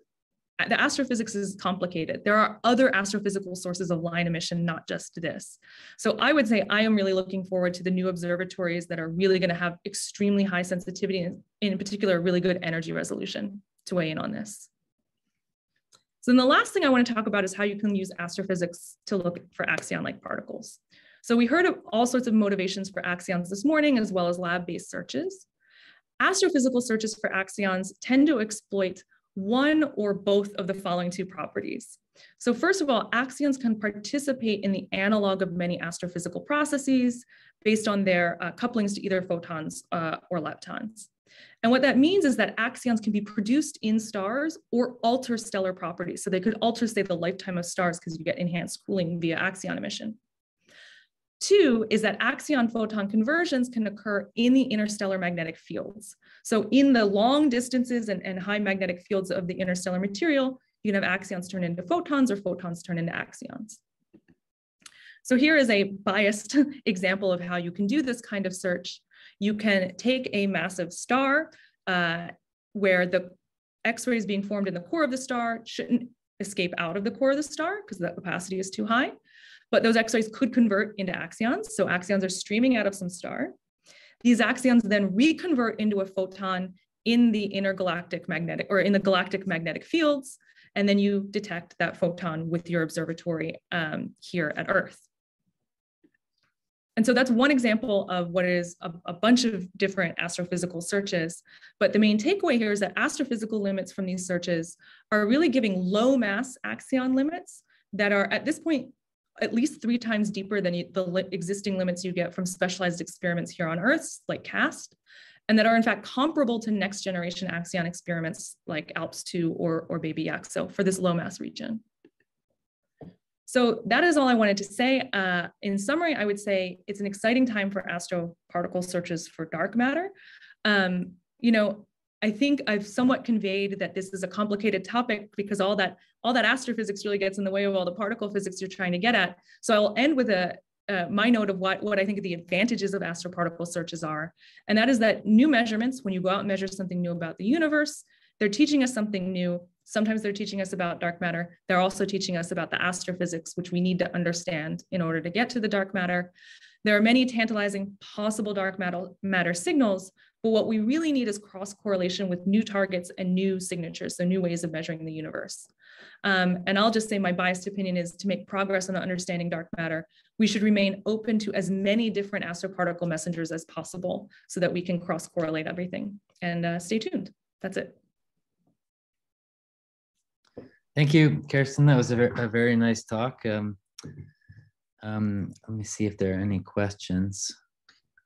the astrophysics is complicated. There are other astrophysical sources of line emission, not just this. So I would say I am really looking forward to the new observatories that are really going to have extremely high sensitivity and in particular, really good energy resolution to weigh in on this. So then the last thing I want to talk about is how you can use astrophysics to look for axion-like particles. So we heard of all sorts of motivations for axions this morning, as well as lab-based searches. Astrophysical searches for axions tend to exploit one or both of the following two properties. So first of all, axions can participate in the analog of many astrophysical processes based on their couplings to either photons or leptons. And what that means is that axions can be produced in stars or alter stellar properties. So they could alter, say, the lifetime of stars because you get enhanced cooling via axion emission. Two is that axion photon conversions can occur in the interstellar magnetic fields. So in the long distances and high magnetic fields of the interstellar material, you can have axions turn into photons or photons turn into axions. So here is a biased example of how you can do this kind of search. You can take a massive star where the X-rays being formed in the core of the star shouldn't escape out of the core of the star because the opacity is too high. But those X-rays could convert into axions. So axions are streaming out of some star. These axions then reconvert into a photon in the intergalactic magnetic or in the galactic magnetic fields. And then you detect that photon with your observatory here at Earth. And so that's one example of what is a bunch of different astrophysical searches. But the main takeaway here is that astrophysical limits from these searches are really giving low mass axion limits that are at this point at least 3 times deeper than the existing limits you get from specialized experiments here on Earth, like CAST, and that are in fact comparable to next generation axion experiments like ALPS-2 or Baby Yaxo for this low mass region. So that is all I wanted to say. In summary, I would say it's an exciting time for astroparticle searches for dark matter. I think I've somewhat conveyed that this is a complicated topic because all that astrophysics really gets in the way of all the particle physics you're trying to get at. So I'll end with a my note of what I think the advantages of astroparticle searches are. And that is that new measurements, when you go out and measure something new about the universe, they're teaching us something new. Sometimes they're teaching us about dark matter. They're also teaching us about the astrophysics, which we need to understand in order to get to the dark matter. There are many tantalizing possible dark matter signals, but what we really need is cross-correlation with new targets and new signatures, so new ways of measuring the universe. And I'll just say my biased opinion is to make progress on understanding dark matter, we should remain open to as many different astroparticle messengers as possible so that we can cross-correlate everything. And stay tuned. That's it. Thank you, Kerstin. That was a very nice talk. Let me see if there are any questions.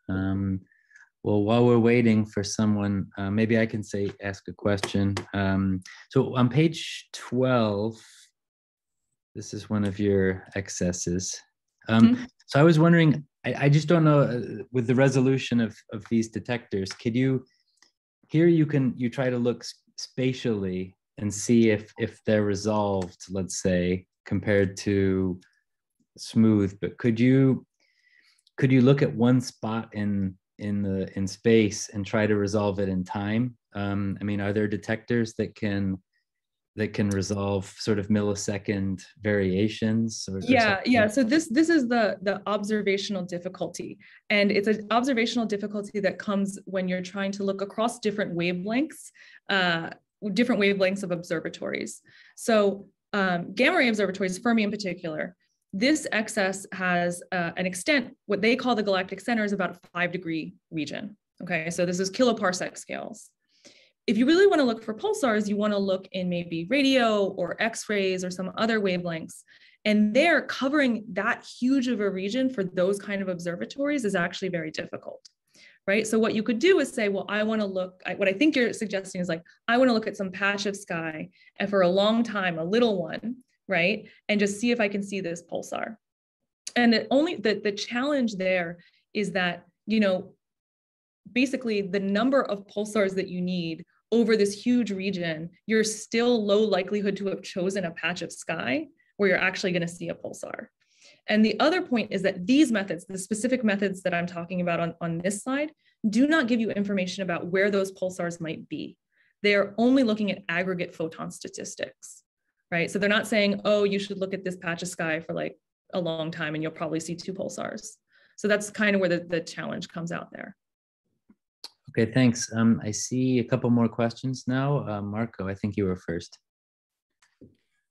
Well, while we're waiting for someone, maybe I can ask a question. So on page 12, this is one of your excesses. So I was wondering, I just don't know, with the resolution of these detectors, could you, here you try to look spatially and see if they're resolved, let's say, compared to smooth, but could you look at one spot in space and try to resolve it in time? I mean, are there detectors that can resolve sort of millisecond variations? Yeah. So this is the observational difficulty, and it's an observational difficulty that comes when you're trying to look across different wavelengths of observatories. So gamma ray observatories, Fermi in particular, this excess has an extent, what they call the galactic center is about a 5-degree region. Okay, so this is kiloparsec scales. If you really want to look for pulsars, you want to look in maybe radio or X-rays or some other wavelengths. And there, covering that huge of a region for those kind of observatories is actually very difficult, right? So what you could do is say, well, I want to look, what I think you're suggesting is like, I want to look at some patch of sky and for a long time, a little one, right? And just see if I can see this pulsar. And the challenge there is that, you know, basically the number of pulsars that you need over this huge region, you're still low likelihood to have chosen a patch of sky where you're actually going to see a pulsar. And the other point is that these methods, the specific methods that I'm talking about on this slide, do not give you information about where those pulsars might be. They're only looking at aggregate photon statistics, right? So they're not saying, oh, you should look at this patch of sky for like a long time and you'll probably see 2 pulsars. So that's kind of where the challenge comes out there. Okay, thanks. I see a couple more questions now. Marco, I think you were first.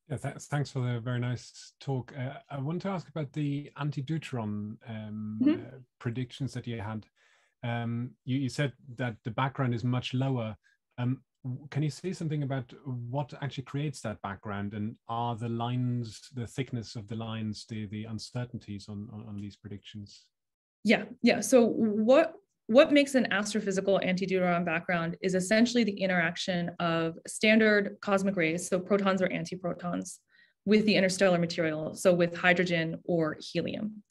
Yeah, thanks for the very nice talk. I want to ask about the anti-deuteron predictions that you had. You said that the background is much lower. Can you say something about what actually creates that background, and are the lines, the thickness of the lines, the uncertainties on these predictions? Yeah. So what makes an astrophysical anti-deuteron background is essentially the interaction of standard cosmic rays, so protons or antiprotons, with the interstellar material, so with hydrogen or helium.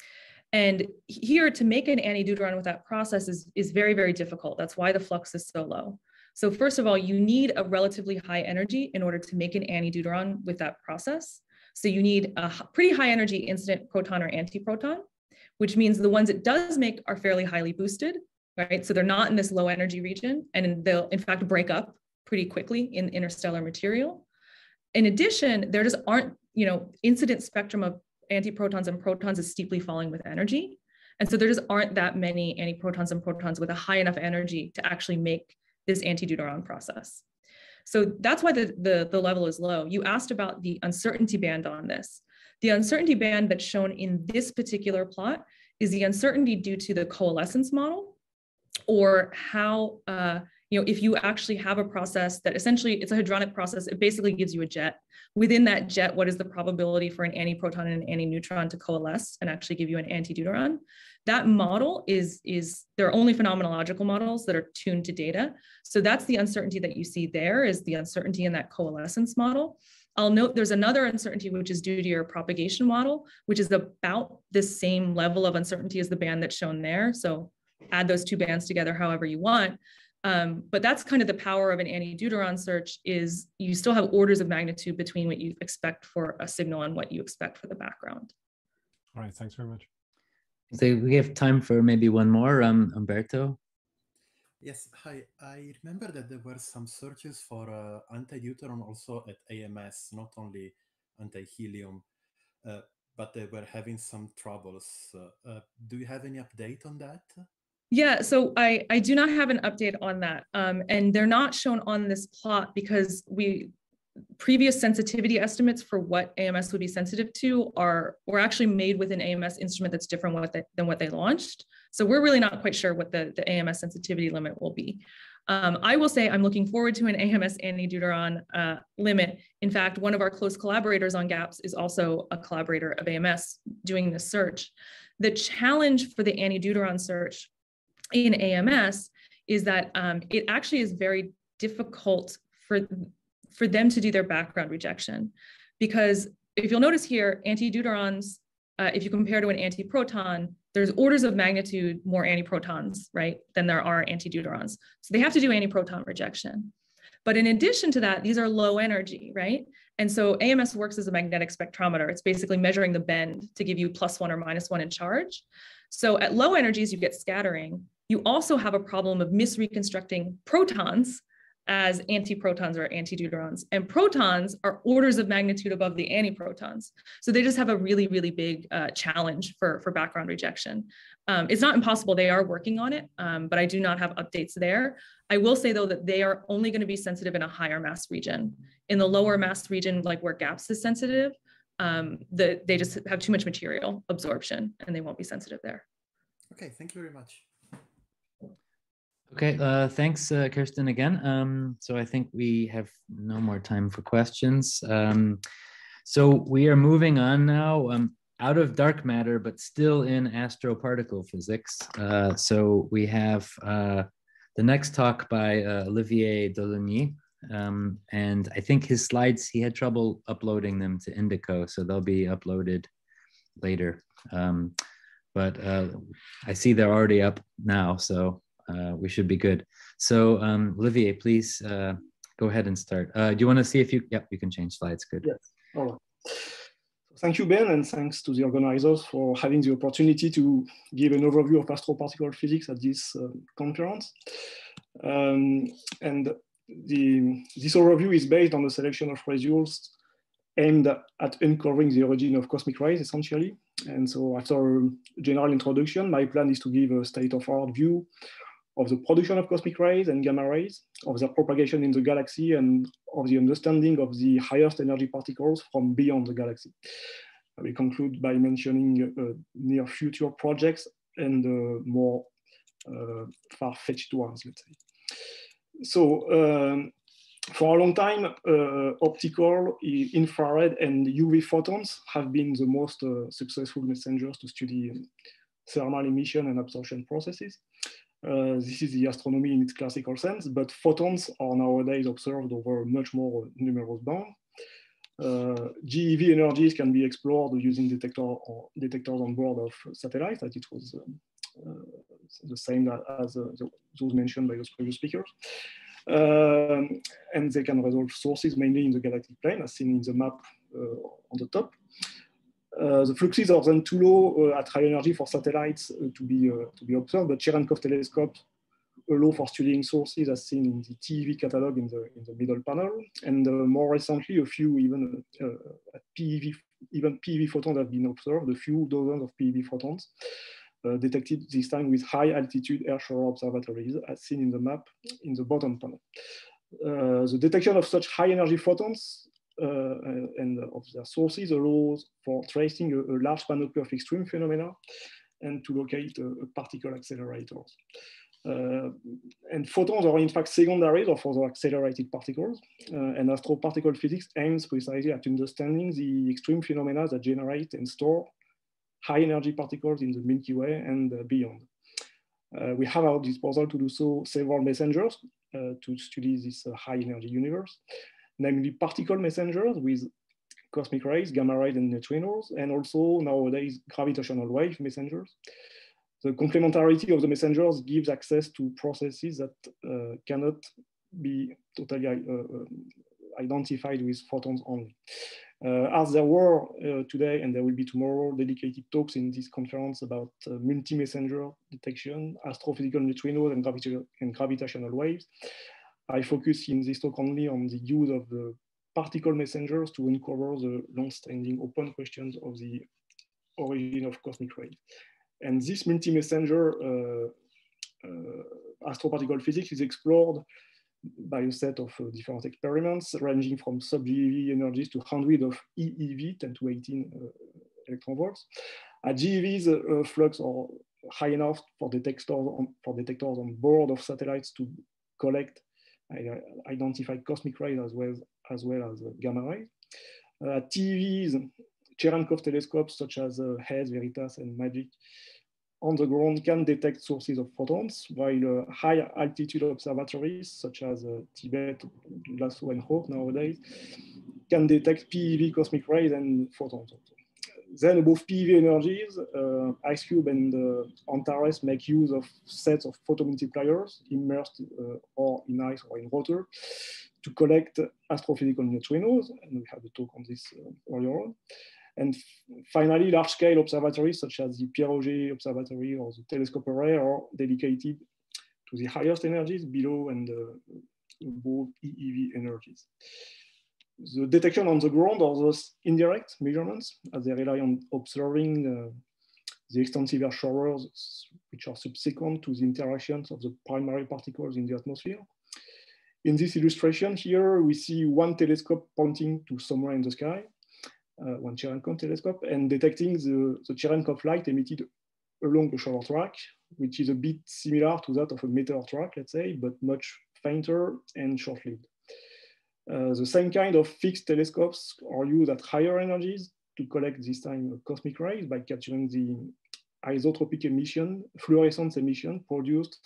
And here, to make an anti-deuteron with that process is very, very difficult. That's why the flux is so low. So first of all, you need a relatively high energy in order to make an anti-deuteron with that process. So you need a pretty high energy incident proton or antiproton, which means the ones it does make are fairly highly boosted, right? So they're not in this low energy region, and they'll in fact break up pretty quickly in interstellar material. In addition, there just aren't, incident spectrum of antiprotons and protons is steeply falling with energy. And so there just aren't that many antiprotons and protons with a high enough energy to actually make this anti-deuteron process. So that's why the level is low. You asked about the uncertainty band on this. The uncertainty band that's shown in this particular plot is the uncertainty due to the coalescence model, or how, if you actually have a process that essentially, it's a hadronic process, it basically gives you a jet. Within that jet, what is the probability for an antiproton and an antineutron to coalesce and actually give you an anti-deuteron? That model there are only phenomenological models that are tuned to data. So that's the uncertainty that you see there, is the uncertainty in that coalescence model. I'll note there's another uncertainty which is due to your propagation model, which is about the same level of uncertainty as the band that's shown there. So add those 2 bands together however you want. But that's kind of the power of an anti-deuteron search, is you still have orders of magnitude between what you expect for a signal and what you expect for the background. All right, thanks very much. So we have time for maybe one more, Umberto. Yes, hi. I remember that there were some searches for anti-deuteron also at AMS, not only anti-helium, but they were having some troubles. Do you have any update on that? Yeah, so I do not have an update on that. And they're not shown on this plot because previous sensitivity estimates for what AMS would be sensitive to were actually made with an AMS instrument that's different than what they launched. So we're really not quite sure what the AMS sensitivity limit will be. I will say I'm looking forward to an AMS anti-deuteron limit. In fact, one of our close collaborators on GAPS is also a collaborator of AMS doing this search. The challenge for the anti-deuteron search in AMS is that it actually is very difficult for them to do their background rejection. Because if you'll notice here, anti-deuterons, if you compare to an antiproton, there's orders of magnitude more antiprotons, right, than there are anti-deuterons. So they have to do antiproton rejection. But in addition to that, these are low energy, right? And so AMS works as a magnetic spectrometer. It's basically measuring the bend to give you +1 or -1 in charge. So at low energies, you get scattering. You also have a problem of misreconstructing protons as antiprotons or anti-deuterons. And protons are orders of magnitude above the antiprotons. So they just have a really, really big challenge for background rejection. It's not impossible, they are working on it, but I do not have updates there. I will say though that they are only going to be sensitive in a higher mass region. In the lower mass region, like where GAPS is sensitive, they just have too much material absorption and they won't be sensitive there. Okay, thank you very much. Okay, thanks, Kerstin, again. So I think we have no more time for questions. So we are moving on now out of dark matter, but still in astroparticle physics. So we have the next talk by Olivier Deligny. And I think his slides, he had trouble uploading them to Indico, so they'll be uploaded later. But I see they're already up now, so we should be good. So Olivier, please go ahead and start. Do you want to see if you, yep, you can change slides, good. Yes, all right. Thank you, Ben, and thanks to the organizers for having the opportunity to give an overview of astroparticle physics at this conference. This overview is based on a selection of results aimed at uncovering the origin of cosmic rays, essentially. And so after a general introduction, my plan is to give a state-of-art view of the production of cosmic rays and gamma rays, of their propagation in the galaxy, and of the understanding of the highest energy particles from beyond the galaxy. I will conclude by mentioning near future projects and more far-fetched ones, let's say. So for a long time, optical, infrared, and UV photons have been the most successful messengers to study thermal emission and absorption processes. This is the astronomy in its classical sense, but photons are nowadays observed over much more numerous bands. GeV energies can be explored using detectors on board of satellites, as it was the same as those mentioned by those previous speakers. And they can resolve sources mainly in the galactic plane, as seen in the map on the top. The fluxes are then too low at high energy for satellites to be observed, but Cherenkov telescopes allow for studying sources as seen in the TeV catalog in the middle panel. And more recently, a few even PeV photons have been observed, a few dozens of PeV photons detected this time with high altitude air shower observatories as seen in the map in the bottom panel. The detection of such high energy photons and of their sources allows for tracing a large panoply of extreme phenomena and to locate particle accelerators. And photons are in fact secondaries of other accelerated particles, and astroparticle physics aims precisely at understanding the extreme phenomena that generate and store high energy particles in the Milky Way and beyond. We have at our disposal to do so several messengers to study this high energy universe, namely particle messengers with cosmic rays, gamma rays, and neutrinos, and also nowadays gravitational wave messengers. The complementarity of the messengers gives access to processes that cannot be totally identified with photons only. As there were today, and there will be tomorrow, dedicated talks in this conference about multi-messenger detection, astrophysical neutrinos, and gravitational waves, I focus in this talk only on the use of the particle messengers to uncover the long-standing open questions of the origin of cosmic rays. And this multi-messenger astroparticle physics is explored by a set of different experiments ranging from sub-GeV energies to hundreds of EeV, 10 to 18 electron volts. At GeVs, flux are high enough for detectors on board of satellites to collect, identify cosmic rays as well as gamma rays. At TeVs, Cherenkov telescopes such as HES, Veritas, and MAGIC on the ground can detect sources of photons, while high altitude observatories such as Tibet, Lasso, and Hope nowadays can detect PeV cosmic rays and photons also. Then above PeV energies, IceCube and Antares make use of sets of photomultipliers immersed or in ice or in water to collect astrophysical neutrinos, and we had a talk on this earlier on. And finally, large-scale observatories such as the Pierre-Auger Observatory or the telescope array are dedicated to the highest energies below and above EeV energies. The detection on the ground are those indirect measurements, as they rely on observing the extensive air showers, which are subsequent to the interactions of the primary particles in the atmosphere. In this illustration here, we see one telescope pointing to somewhere in the sky, one Cherenkov telescope, and detecting the Cherenkov light emitted along a shower track, which is a bit similar to that of a meteor track, let's say, but much fainter and short-lived. The same kind of fixed telescopes are used at higher energies to collect this time cosmic rays by capturing the isotropic emission, fluorescence emission produced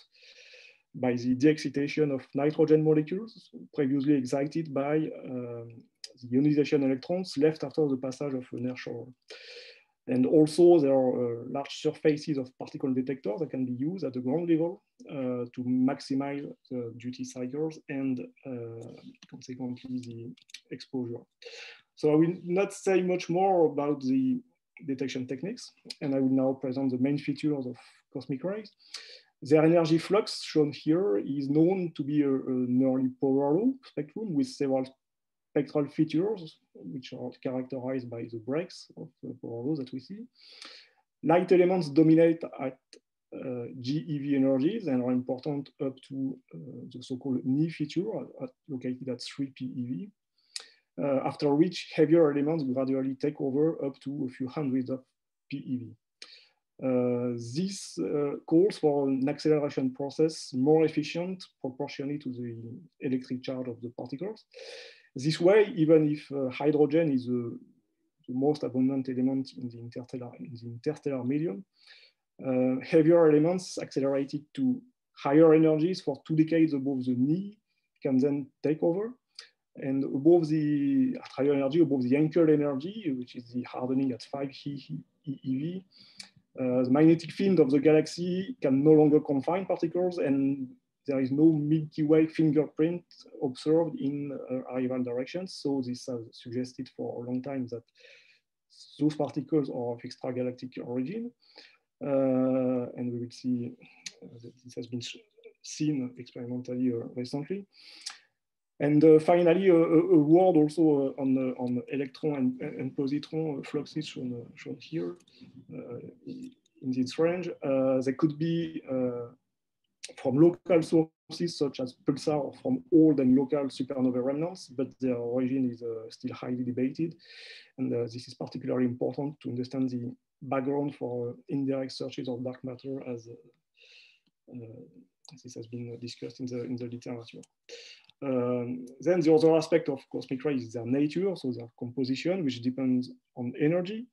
by the de-excitation of nitrogen molecules previously excited by the ionization electrons left after the passage of an air shower. And also there are large surfaces of particle detectors that can be used at the ground level to maximize the duty cycles and consequently the exposure. So I will not say much more about the detection techniques, and I will now present the main features of cosmic rays. Their energy flux shown here is known to be an early power law spectrum with several spectral features, which are characterized by the breaks of the power law that we see. Light elements dominate at GeV energies and are important up to the so-called Ni feature located at 3 PeV, after which heavier elements gradually take over up to a few hundreds of PeV. This calls for an acceleration process more efficient proportionally to the electric charge of the particles. This way, even if hydrogen is the most abundant element in the interstellar medium, heavier elements accelerated to higher energies for 2 decades above the Ni can then take over. And above the at higher energy, above the Henkel energy, which is the hardening at 5 EeV, the magnetic field of the galaxy can no longer confine particles, and there is no Milky Way fingerprint observed in arrival directions. So this has suggested for a long time that those particles are of extragalactic origin. And we will see that this has been seen experimentally recently. And finally, a word also on electron and positron fluxes shown here in this range. They could be from local sources such as pulsar or from old and local supernova remnants, but their origin is still highly debated. And this is particularly important to understand the background for indirect searches of dark matter, as this has been discussed in the literature. Then the other aspect of cosmic rays is their nature, so their composition, which depends on energy.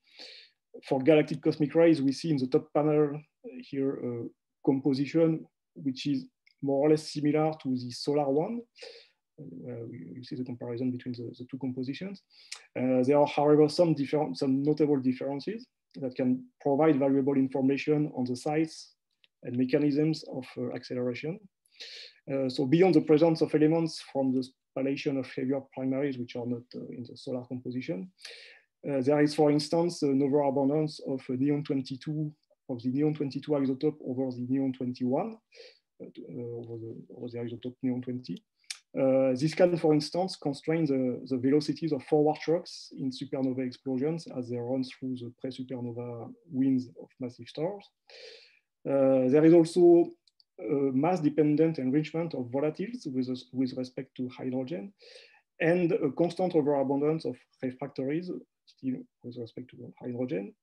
For galactic cosmic rays, we see in the top panel here a composition which is more or less similar to the solar one. You see the comparison between the two compositions. There are, however, some notable differences that can provide valuable information on the size and mechanisms of acceleration. So beyond the presence of elements from the palation of heavier primaries, which are not in the solar composition. There is, for instance, an overabundance of neon-22, of the neon-22 isotope over the neon-21, over the isotope neon-20. This can, for instance, constrain the velocities of forward shocks in supernova explosions as they run through the pre-supernova winds of massive stars. There is also mass-dependent enrichment of volatiles with respect to hydrogen, and a constant overabundance of refractories, still with respect to hydrogen.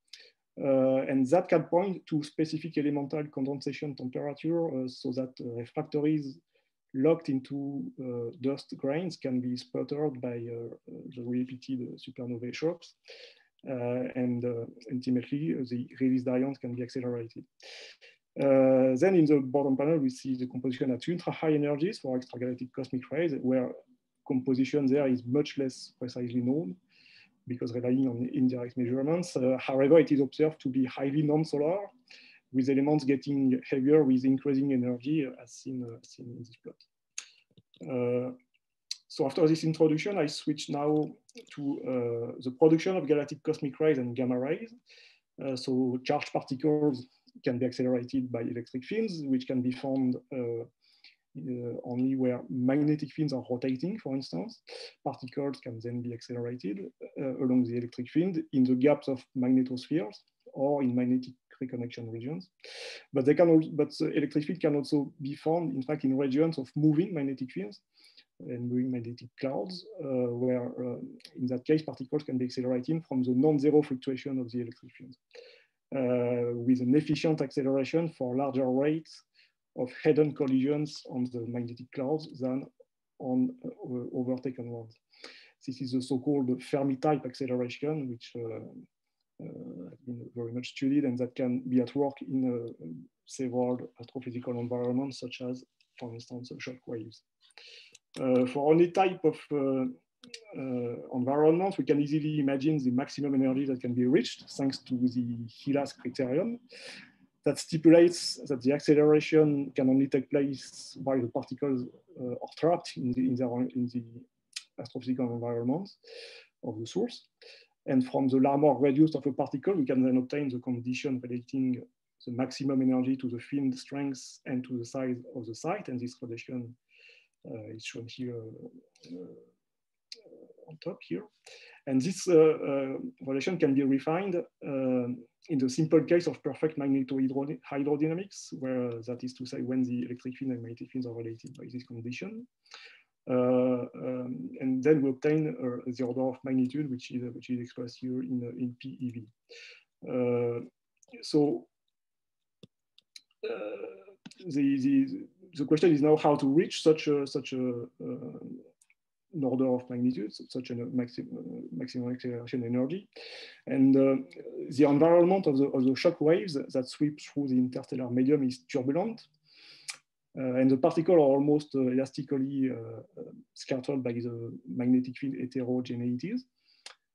And that can point to specific elemental condensation temperature, so that refractories locked into dust grains can be sputtered by the repeated supernovae shocks. And ultimately, the released ions can be accelerated. Then in the bottom panel, we see the composition at ultra-high energies for extragalactic cosmic rays, where composition there is much less precisely known because relying on indirect measurements. However, it is observed to be highly non-solar, with elements getting heavier with increasing energy, as seen in this plot. So after this introduction, I switch now to the production of galactic cosmic rays and gamma rays. So charged particles can be accelerated by electric fields, which can be found only where magnetic fields are rotating, for instance. Particles can then be accelerated along the electric field in the gaps of magnetospheres or in magnetic reconnection regions. But the electric field can also be found, in fact, in regions of moving magnetic fields and moving magnetic clouds, where in that case, particles can be accelerating from the non-zero fluctuation of the electric field, with an efficient acceleration for larger rates of head-on collisions on the magnetic clouds than on overtaken ones. This is the so-called Fermi-type acceleration, which has been very much studied, and that can be at work in several astrophysical environments, such as, for instance, shock waves. For any type of environment, we can easily imagine the maximum energy that can be reached thanks to the Hillas criterion that stipulates that the acceleration can only take place while the particles are trapped in the astrophysical environment of the source. And from the Larmor radius of a particle, we can then obtain the condition relating the maximum energy to the field strength and to the size of the site. And this relation is shown here on top here. And this relation can be refined in the simple case of perfect magnetohydrodynamics, where that is to say when the electric field and magnetic fields are related by this condition. And then we obtain the order of magnitude, which is expressed here in PeV. So the question is now how to reach such an order of magnitude, such a maximum acceleration energy. And the environment of the shock waves that sweep through the interstellar medium is turbulent. And the particles are almost elastically scattered by the magnetic field heterogeneities.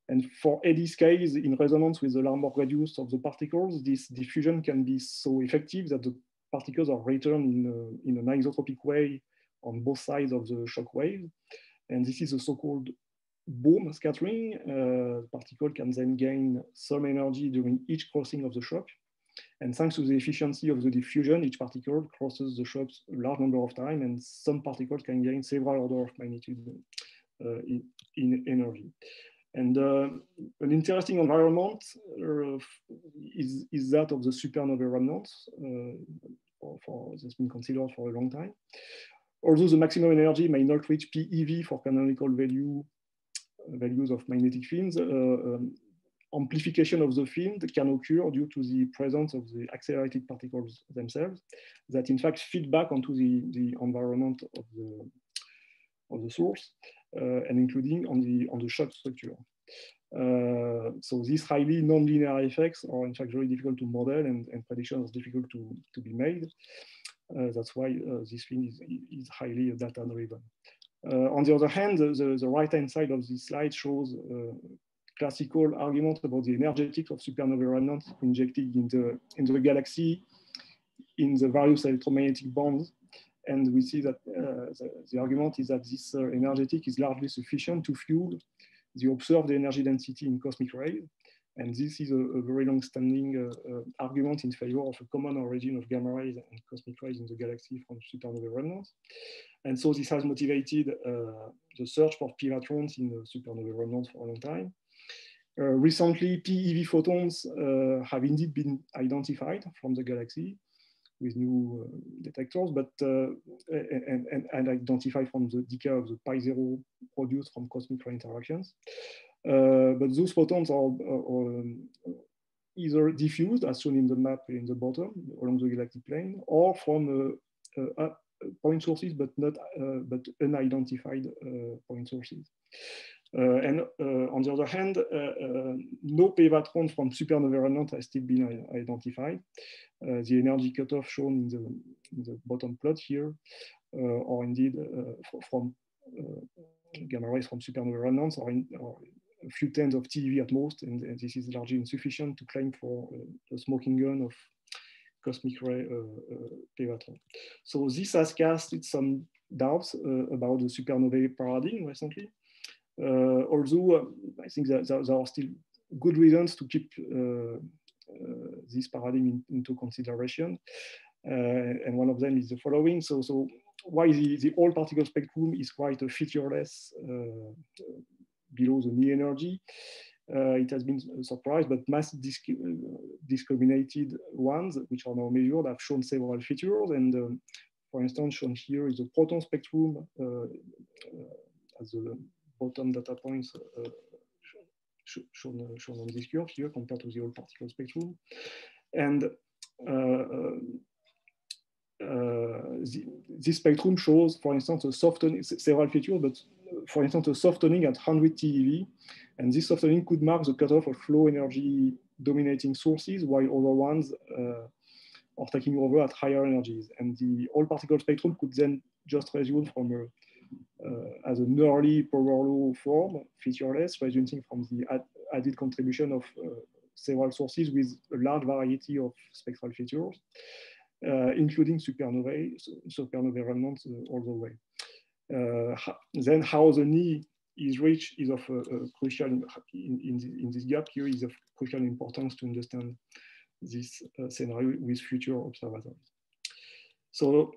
And for eddy scales, in resonance with the Larmor radius of the particles, this diffusion can be so effective that the particles are returned in an isotropic way on both sides of the shock wave. And this is a so-called boom scattering. The particle can then gain some energy during each crossing of the shock. And thanks to the efficiency of the diffusion, each particle crosses the shocks a large number of times, and some particles can gain several orders of magnitude in energy. And an interesting environment is that of the supernova remnants, that's been considered for a long time. Although the maximum energy may not reach PeV for canonical values of magnetic fields, amplification of the field can occur due to the presence of the accelerated particles themselves that in fact feed back onto the environment of the source, and including on the shock structure. So these highly non-linear effects are in fact very difficult to model, and prediction is difficult to be made. That's why this thing is highly data-driven. On the other hand, the right-hand side of this slide shows classical argument about the energetics of supernova remnants injected in the galaxy in the various electromagnetic bands And we see that the argument is that this energetic is largely sufficient to fuel the observed energy density in cosmic rays. And this is a very long-standing argument in favor of a common origin of gamma rays and cosmic rays in the galaxy from supernova remnants. And so this has motivated the search for pivatrons in supernova remnants for a long time. Recently, PeV photons have indeed been identified from the galaxy with new detectors, but and identified from the decay of the pi0 produced from cosmic ray interactions. But those photons are either diffused, as shown in the map in the bottom along the galactic plane, or from point sources, but not but unidentified point sources. And on the other hand, no pivatron from supernova remnant has still been identified. The energy cutoff shown in the bottom plot here, or indeed from gamma rays from supernova remnants, or a few tens of TeV at most, and this is largely insufficient to claim for a smoking gun of cosmic ray pivatron. So this has casted some doubts about the supernovae paradigm recently. Although I think that there are still good reasons to keep this paradigm into consideration. And one of them is the following. So why the whole particle spectrum is quite featureless below the knee energy. It has been a surprise, but mass discriminated ones, which are now measured, have shown several features. And for instance, shown here is the proton spectrum as the bottom data points shown on this curve here compared to the whole particle spectrum. And this spectrum shows, for instance, a softening, several features, but for instance, a softening at 100 TeV. And this softening could mark the cutoff of low energy dominating sources, while other ones are taking over at higher energies. And the whole particle spectrum could then just resume from as an early power law form, featureless, resulting from the added contribution of several sources with a large variety of spectral features, including supernovae remnants all the way. Then how the knee is reached is of crucial, in this gap here, is of crucial importance to understand this scenario with future observatories. So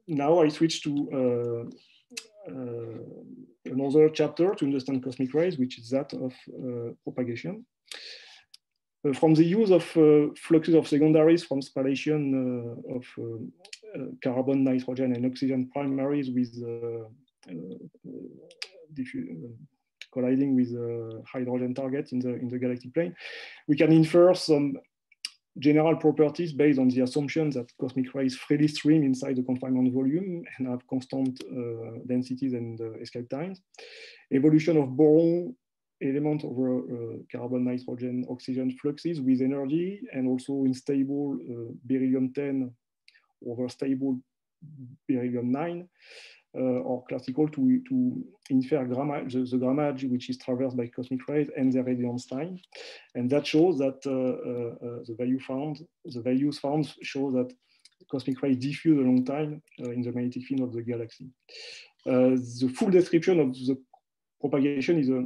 now I switch to another chapter to understand cosmic rays, which is that of propagation. From the use of fluxes of secondaries from spallation of carbon, nitrogen, and oxygen primaries with colliding with hydrogen targets in the galactic plane, we can infer some general properties based on the assumption that cosmic rays freely stream inside the confinement volume and have constant densities and escape times. Evolution of boron element over carbon, nitrogen, oxygen fluxes with energy, and also unstable beryllium-10 over stable beryllium-9 are classical to infer the grammage which is traversed by cosmic rays and their radiance time. And that shows that the values found show that cosmic rays diffuse a long time in the magnetic field of the galaxy. The full description of the propagation is a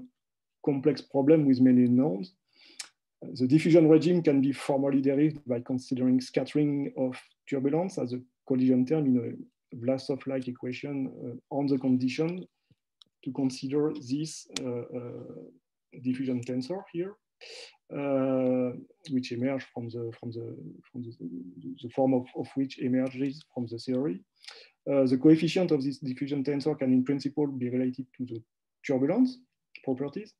complex problem with many unknowns. The diffusion regime can be formally derived by considering scattering of turbulence as a collision term in a Vlasov-like equation on the condition to consider this diffusion tensor here, which emerges from the form of which emerges from the theory. The coefficient of this diffusion tensor can in principle be related to the turbulence properties,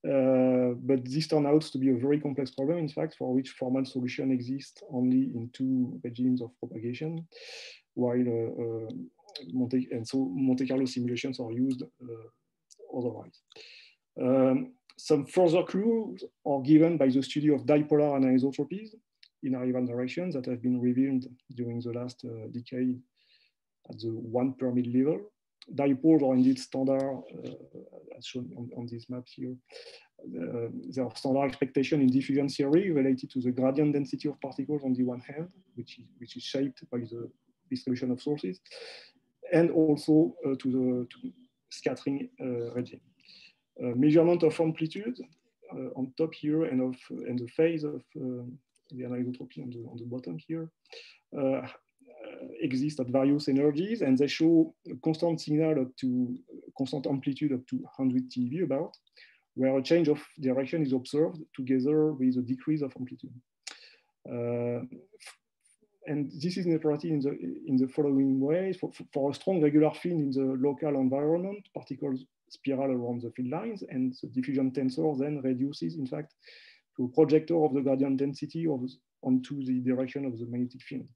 but this turns out to be a very complex problem, in fact, for which formal solution exists only in two regimes of propagation, while Monte Carlo simulations are used otherwise. Some further clues are given by the study of dipolar anisotropies in arrival directions that have been revealed during the last decade at the 1 per mil level. Dipoles are indeed standard, as shown on this map here. There are standard expectations in diffusion theory related to the gradient density of particles on the one hand, which is shaped by the distribution of sources, and also to the scattering regime. Measurement of amplitude on top here, and the phase of the anisotropy on the bottom here exist at various energies, and they show a constant signal up to constant amplitude up to 100 TeV about, where a change of direction is observed together with a decrease of amplitude. And this is interpreted in the following way. For a strong regular field in the local environment, particles spiral around the field lines, and the diffusion tensor then reduces, in fact, to a projector of the gradient density onto the direction of the magnetic field.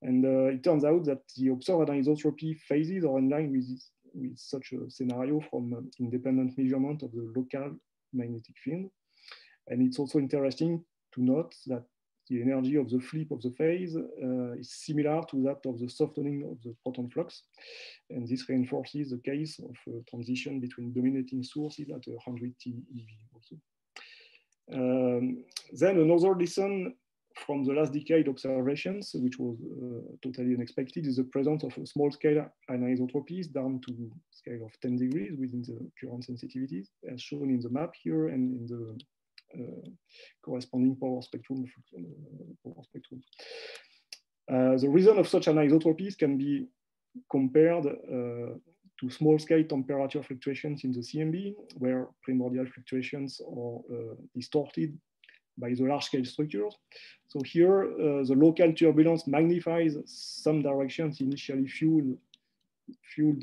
And it turns out that the observed anisotropy phases are in line with such a scenario from independent measurement of the local magnetic field. And it's also interesting to note that the energy of the flip of the phase is similar to that of the softening of the proton flux. And this reinforces the case of a transition between dominating sources at 100 TeV also. Then another lesson from the last decade observations, which was totally unexpected, is the presence of small scale anisotropies down to scale of 10 degrees within the current sensitivities, as shown in the map here and in the corresponding power spectrum. The reason of such anisotropies can be compared to small-scale temperature fluctuations in the CMB, where primordial fluctuations are distorted by the large-scale structures. So here, the local turbulence magnifies some directions initially fueled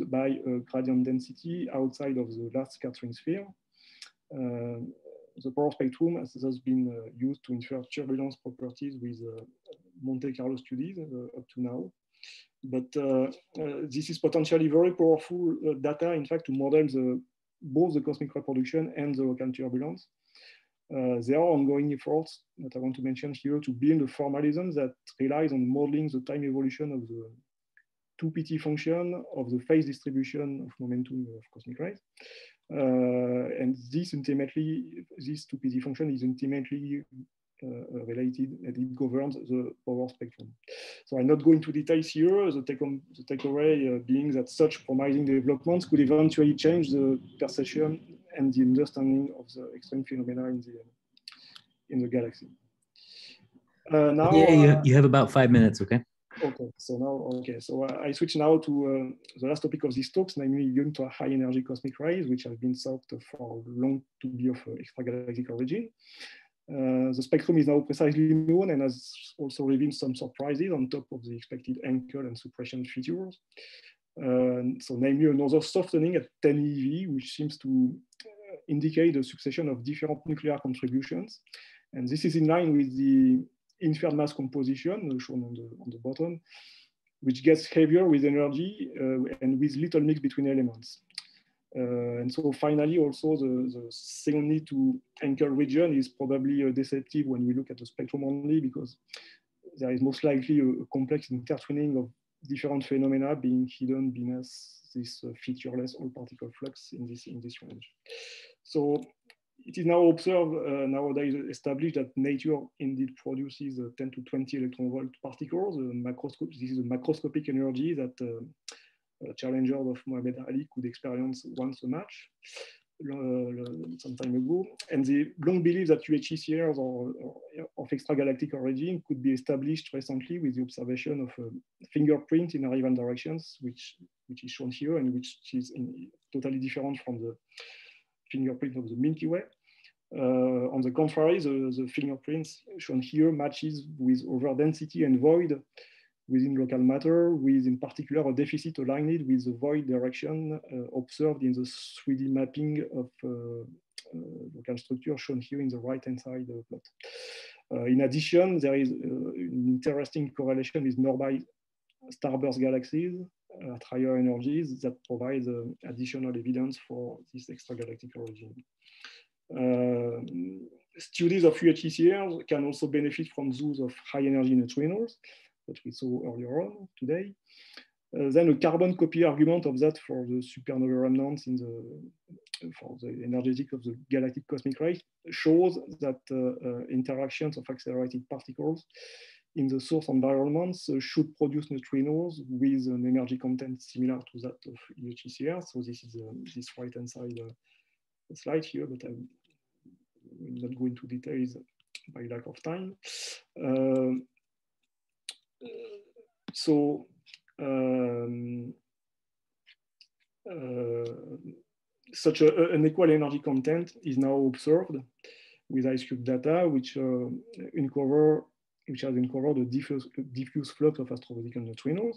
by gradient density outside of the last scattering sphere. The power spectrum has thus been used to infer turbulence properties with Monte Carlo studies up to now. But this is potentially very powerful data, in fact, to model both the cosmic reproduction and the local turbulence. There are ongoing efforts that I want to mention here to build a formalism that relies on modeling the time evolution of the 2pt function of the phase distribution of momentum of cosmic rays. And this 2pt function is intimately related, and it governs the power spectrum. So I'm not going into details here. The takeaway being that such promising developments could eventually change the perception and the understanding of the extreme phenomena in the galaxy. Now, yeah, you have about 5 minutes, okay? Okay, so I switch now to the last topic of these talks, namely ultra high energy cosmic rays, which have been thought for long to be of extragalactic origin. The spectrum is now precisely known and has also revealed some surprises on top of the expected anchor and suppression features. So namely another softening at 10 eV, which seems to indicate a succession of different nuclear contributions. And this is in line with the inferred mass composition shown on the bottom, which gets heavier with energy and with little mix between elements. And so finally, also the secondly to anchor region is probably deceptive when we look at the spectrum only, because there is most likely a complex intertwining of different phenomena being hidden beneath this featureless all-particle flux in this range. So it is now observed, nowadays established, that nature indeed produces 10 to 20 electron volt particles. This is a macroscopic energy that challenger of Muhammad Ali could experience once a match some time ago. And the long belief that UHECRs of extragalactic origin could be established recently with the observation of a fingerprint in arrival directions, which is shown here, and which is totally different from the fingerprint of the Milky Way. On the contrary, the fingerprints shown here matches with overdensity and void within local matter, with in particular a deficit aligned with the void direction observed in the 3D mapping of local structure shown here in the right-hand side plot. In addition, there is an interesting correlation with nearby starburst galaxies at higher energies that provides additional evidence for this extragalactic origin. Studies of UHECRs can also benefit from those of high energy neutrinos that we saw earlier on today. Then a carbon copy argument of that for the supernova remnants for the energetic of the galactic cosmic rays shows that interactions of accelerated particles in the source environments should produce neutrinos with an energy content similar to that of UHCR. So this is this right-hand side slide here, but I will not go into details by lack of time. Such an equal energy content is now observed with IceCube data, which has uncovered a diffuse flux of astrophysical neutrinos.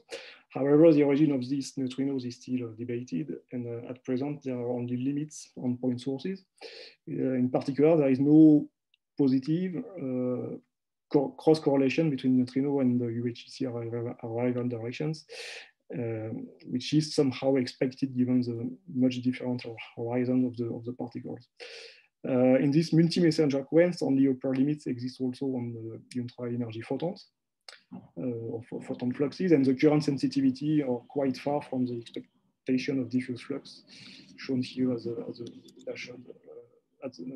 However, the origin of these neutrinos is still debated, and at present there are only limits on point sources. In particular, there is no positive cross-correlation between neutrino and the UHC arrival directions, which is somehow expected given the much different horizon of the particles. In this multi-messenger quants, only upper limits exist also on the ultra-energy photons, or photon fluxes, and the current sensitivity are quite far from the expectation of diffuse flux, shown here as a dashed, as a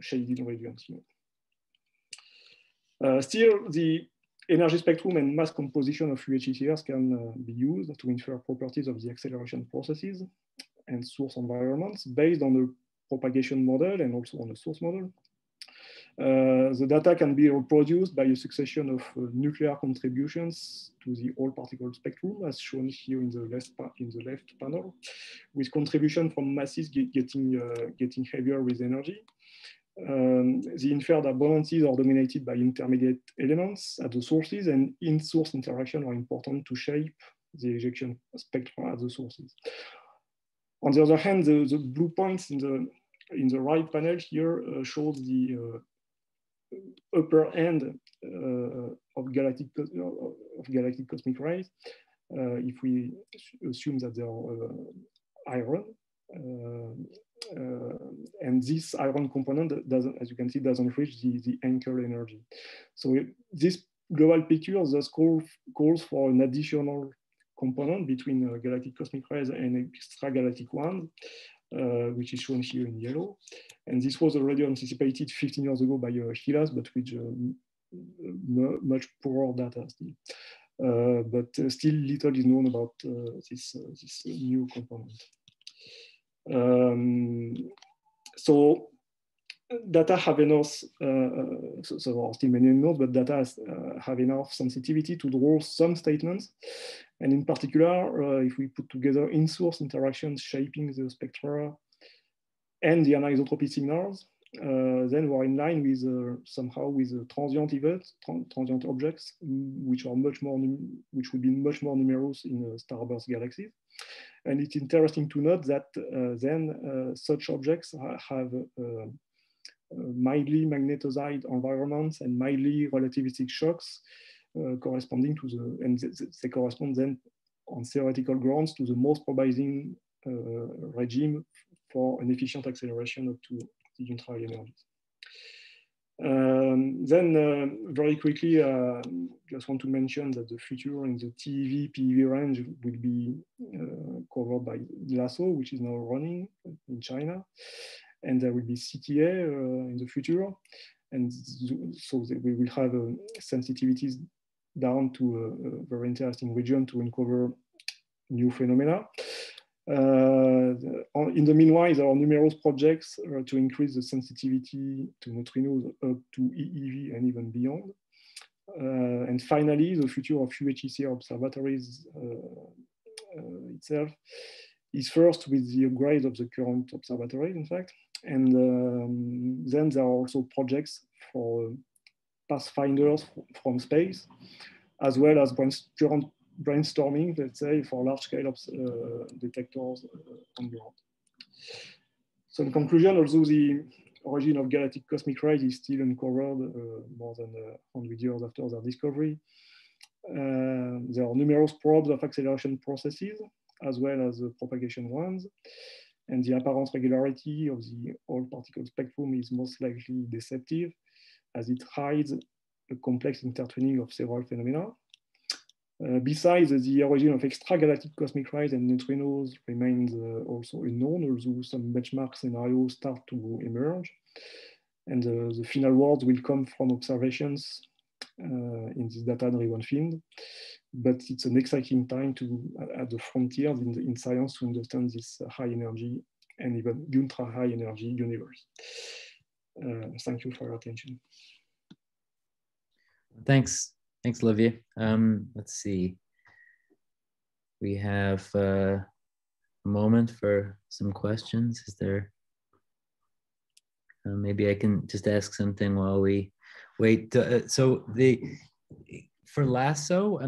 shaded region here. Still, the energy spectrum and mass composition of UHCRs can be used to infer properties of the acceleration processes and source environments based on a propagation model and also on a source model. The data can be reproduced by a succession of nuclear contributions to the whole particle spectrum, as shown here in the left panel, with contribution from masses getting heavier with energy. The inferred abundances are dominated by intermediate elements at the sources, and in-source interaction are important to shape the ejection spectra at the sources. On the other hand, the blue points in the right panel here shows the upper end of galactic cosmic rays. If we assume that they are iron, and this iron component doesn't, as you can see, doesn't reach the anchor energy. So this global picture thus calls for an additional component between galactic cosmic rays and extragalactic ones, which is shown here in yellow. And this was already anticipated 15 years ago by HILAS, but with much poorer data still. But still little is known about this new component. So data have enough, so there are still many unknowns, but data have enough sensitivity to draw some statements. And in particular, if we put together in-source interactions shaping the spectra and the anisotropy signals, then we're in line with somehow with transient events, transient objects, which would be much more numerous in starburst galaxies. And it's interesting to note that then such objects have mildly magnetized environments and mildly relativistic shocks corresponding to and they correspond then on theoretical grounds to the most promising regime for an efficient acceleration up to the ultra energies. Then very quickly, just want to mention that the future in the TeV, PeV range will be covered by LASSO, which is now running in China. And there will be CTA in the future. And so we will have sensitivities down to a very interesting region to uncover new phenomena. In the meanwhile, there are numerous projects to increase the sensitivity to neutrinos up to EeV and even beyond. And finally, the future of UHCR observatories itself is first with the upgrade of the current observatories, in fact. And then there are also projects for pathfinders from space, as well as current brainstorming, let's say, for large-scale detectors on ground. So in conclusion, although the origin of galactic cosmic rays is still uncovered more than 100 years after their discovery, there are numerous probes of acceleration processes, as well as propagation ones. And the apparent regularity of the whole particle spectrum is most likely deceptive, as it hides a complex intertwining of several phenomena. Besides, the origin of extragalactic cosmic rays and neutrinos remains also unknown, although some benchmark scenarios start to emerge. And the final words will come from observations in this data-driven field. But it's an exciting time at the frontiers in science to understand this high energy and even ultra high energy universe. Thank you for your attention. Thanks, Olivier. Let's see. We have a moment for some questions. Is there? Maybe I can just ask something while we wait. So for LASSO,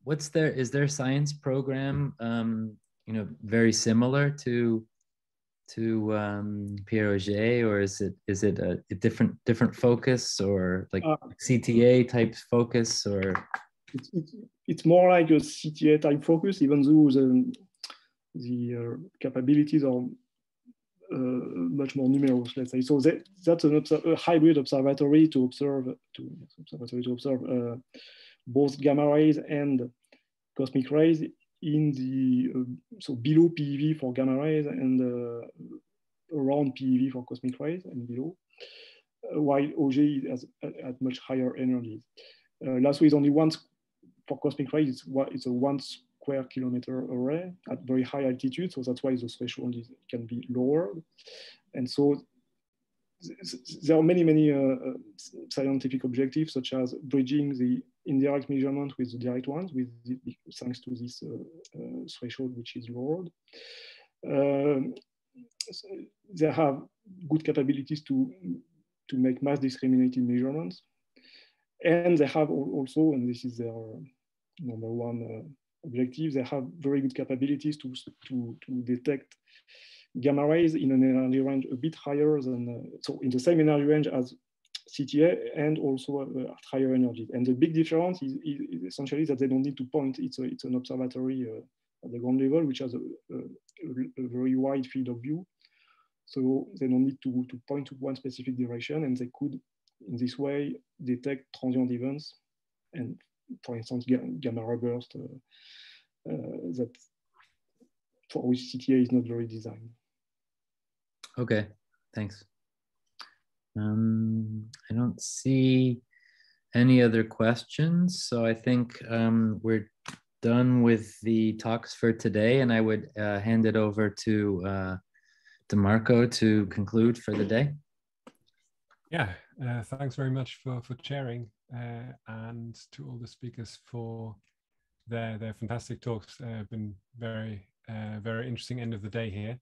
what's there? Is their science program, very similar to Pierre Auger, or is it a different focus, or like CTA type focus, or? It's more like a CTA type focus, even though the capabilities are much more numerous, let's say. So that's a hybrid observatory to observe both gamma rays and cosmic rays in the so below PeV for gamma rays and around PeV for cosmic rays and below, while Auger has at much higher energies. LASSO is only once for cosmic rays. It's a 1 square kilometer array at very high altitude, so that's why the threshold can be lower. And so there are many scientific objectives, such as bridging the indirect measurement with the direct ones, thanks to this threshold, which is lowered. They have good capabilities to make mass discriminated measurements, and they have also, and this is their number one objective, they have very good capabilities to detect gamma rays in an energy range a bit higher than, so in the same energy range as CTA, and also at higher energies. And the big difference is essentially that they don't need to point. It's an observatory at the ground level, which has a very wide field of view. So they don't need to point to one specific direction, and they could, in this way, detect transient events, and for instance, gamma ray burst that for which CTA is not very designed. Okay, thanks. I don't see any other questions, so I think we're done with the talks for today, and I would hand it over to Marco to conclude for the day. Yeah, thanks very much for chairing, and to all the speakers for their fantastic talks. Been very interesting end of the day here.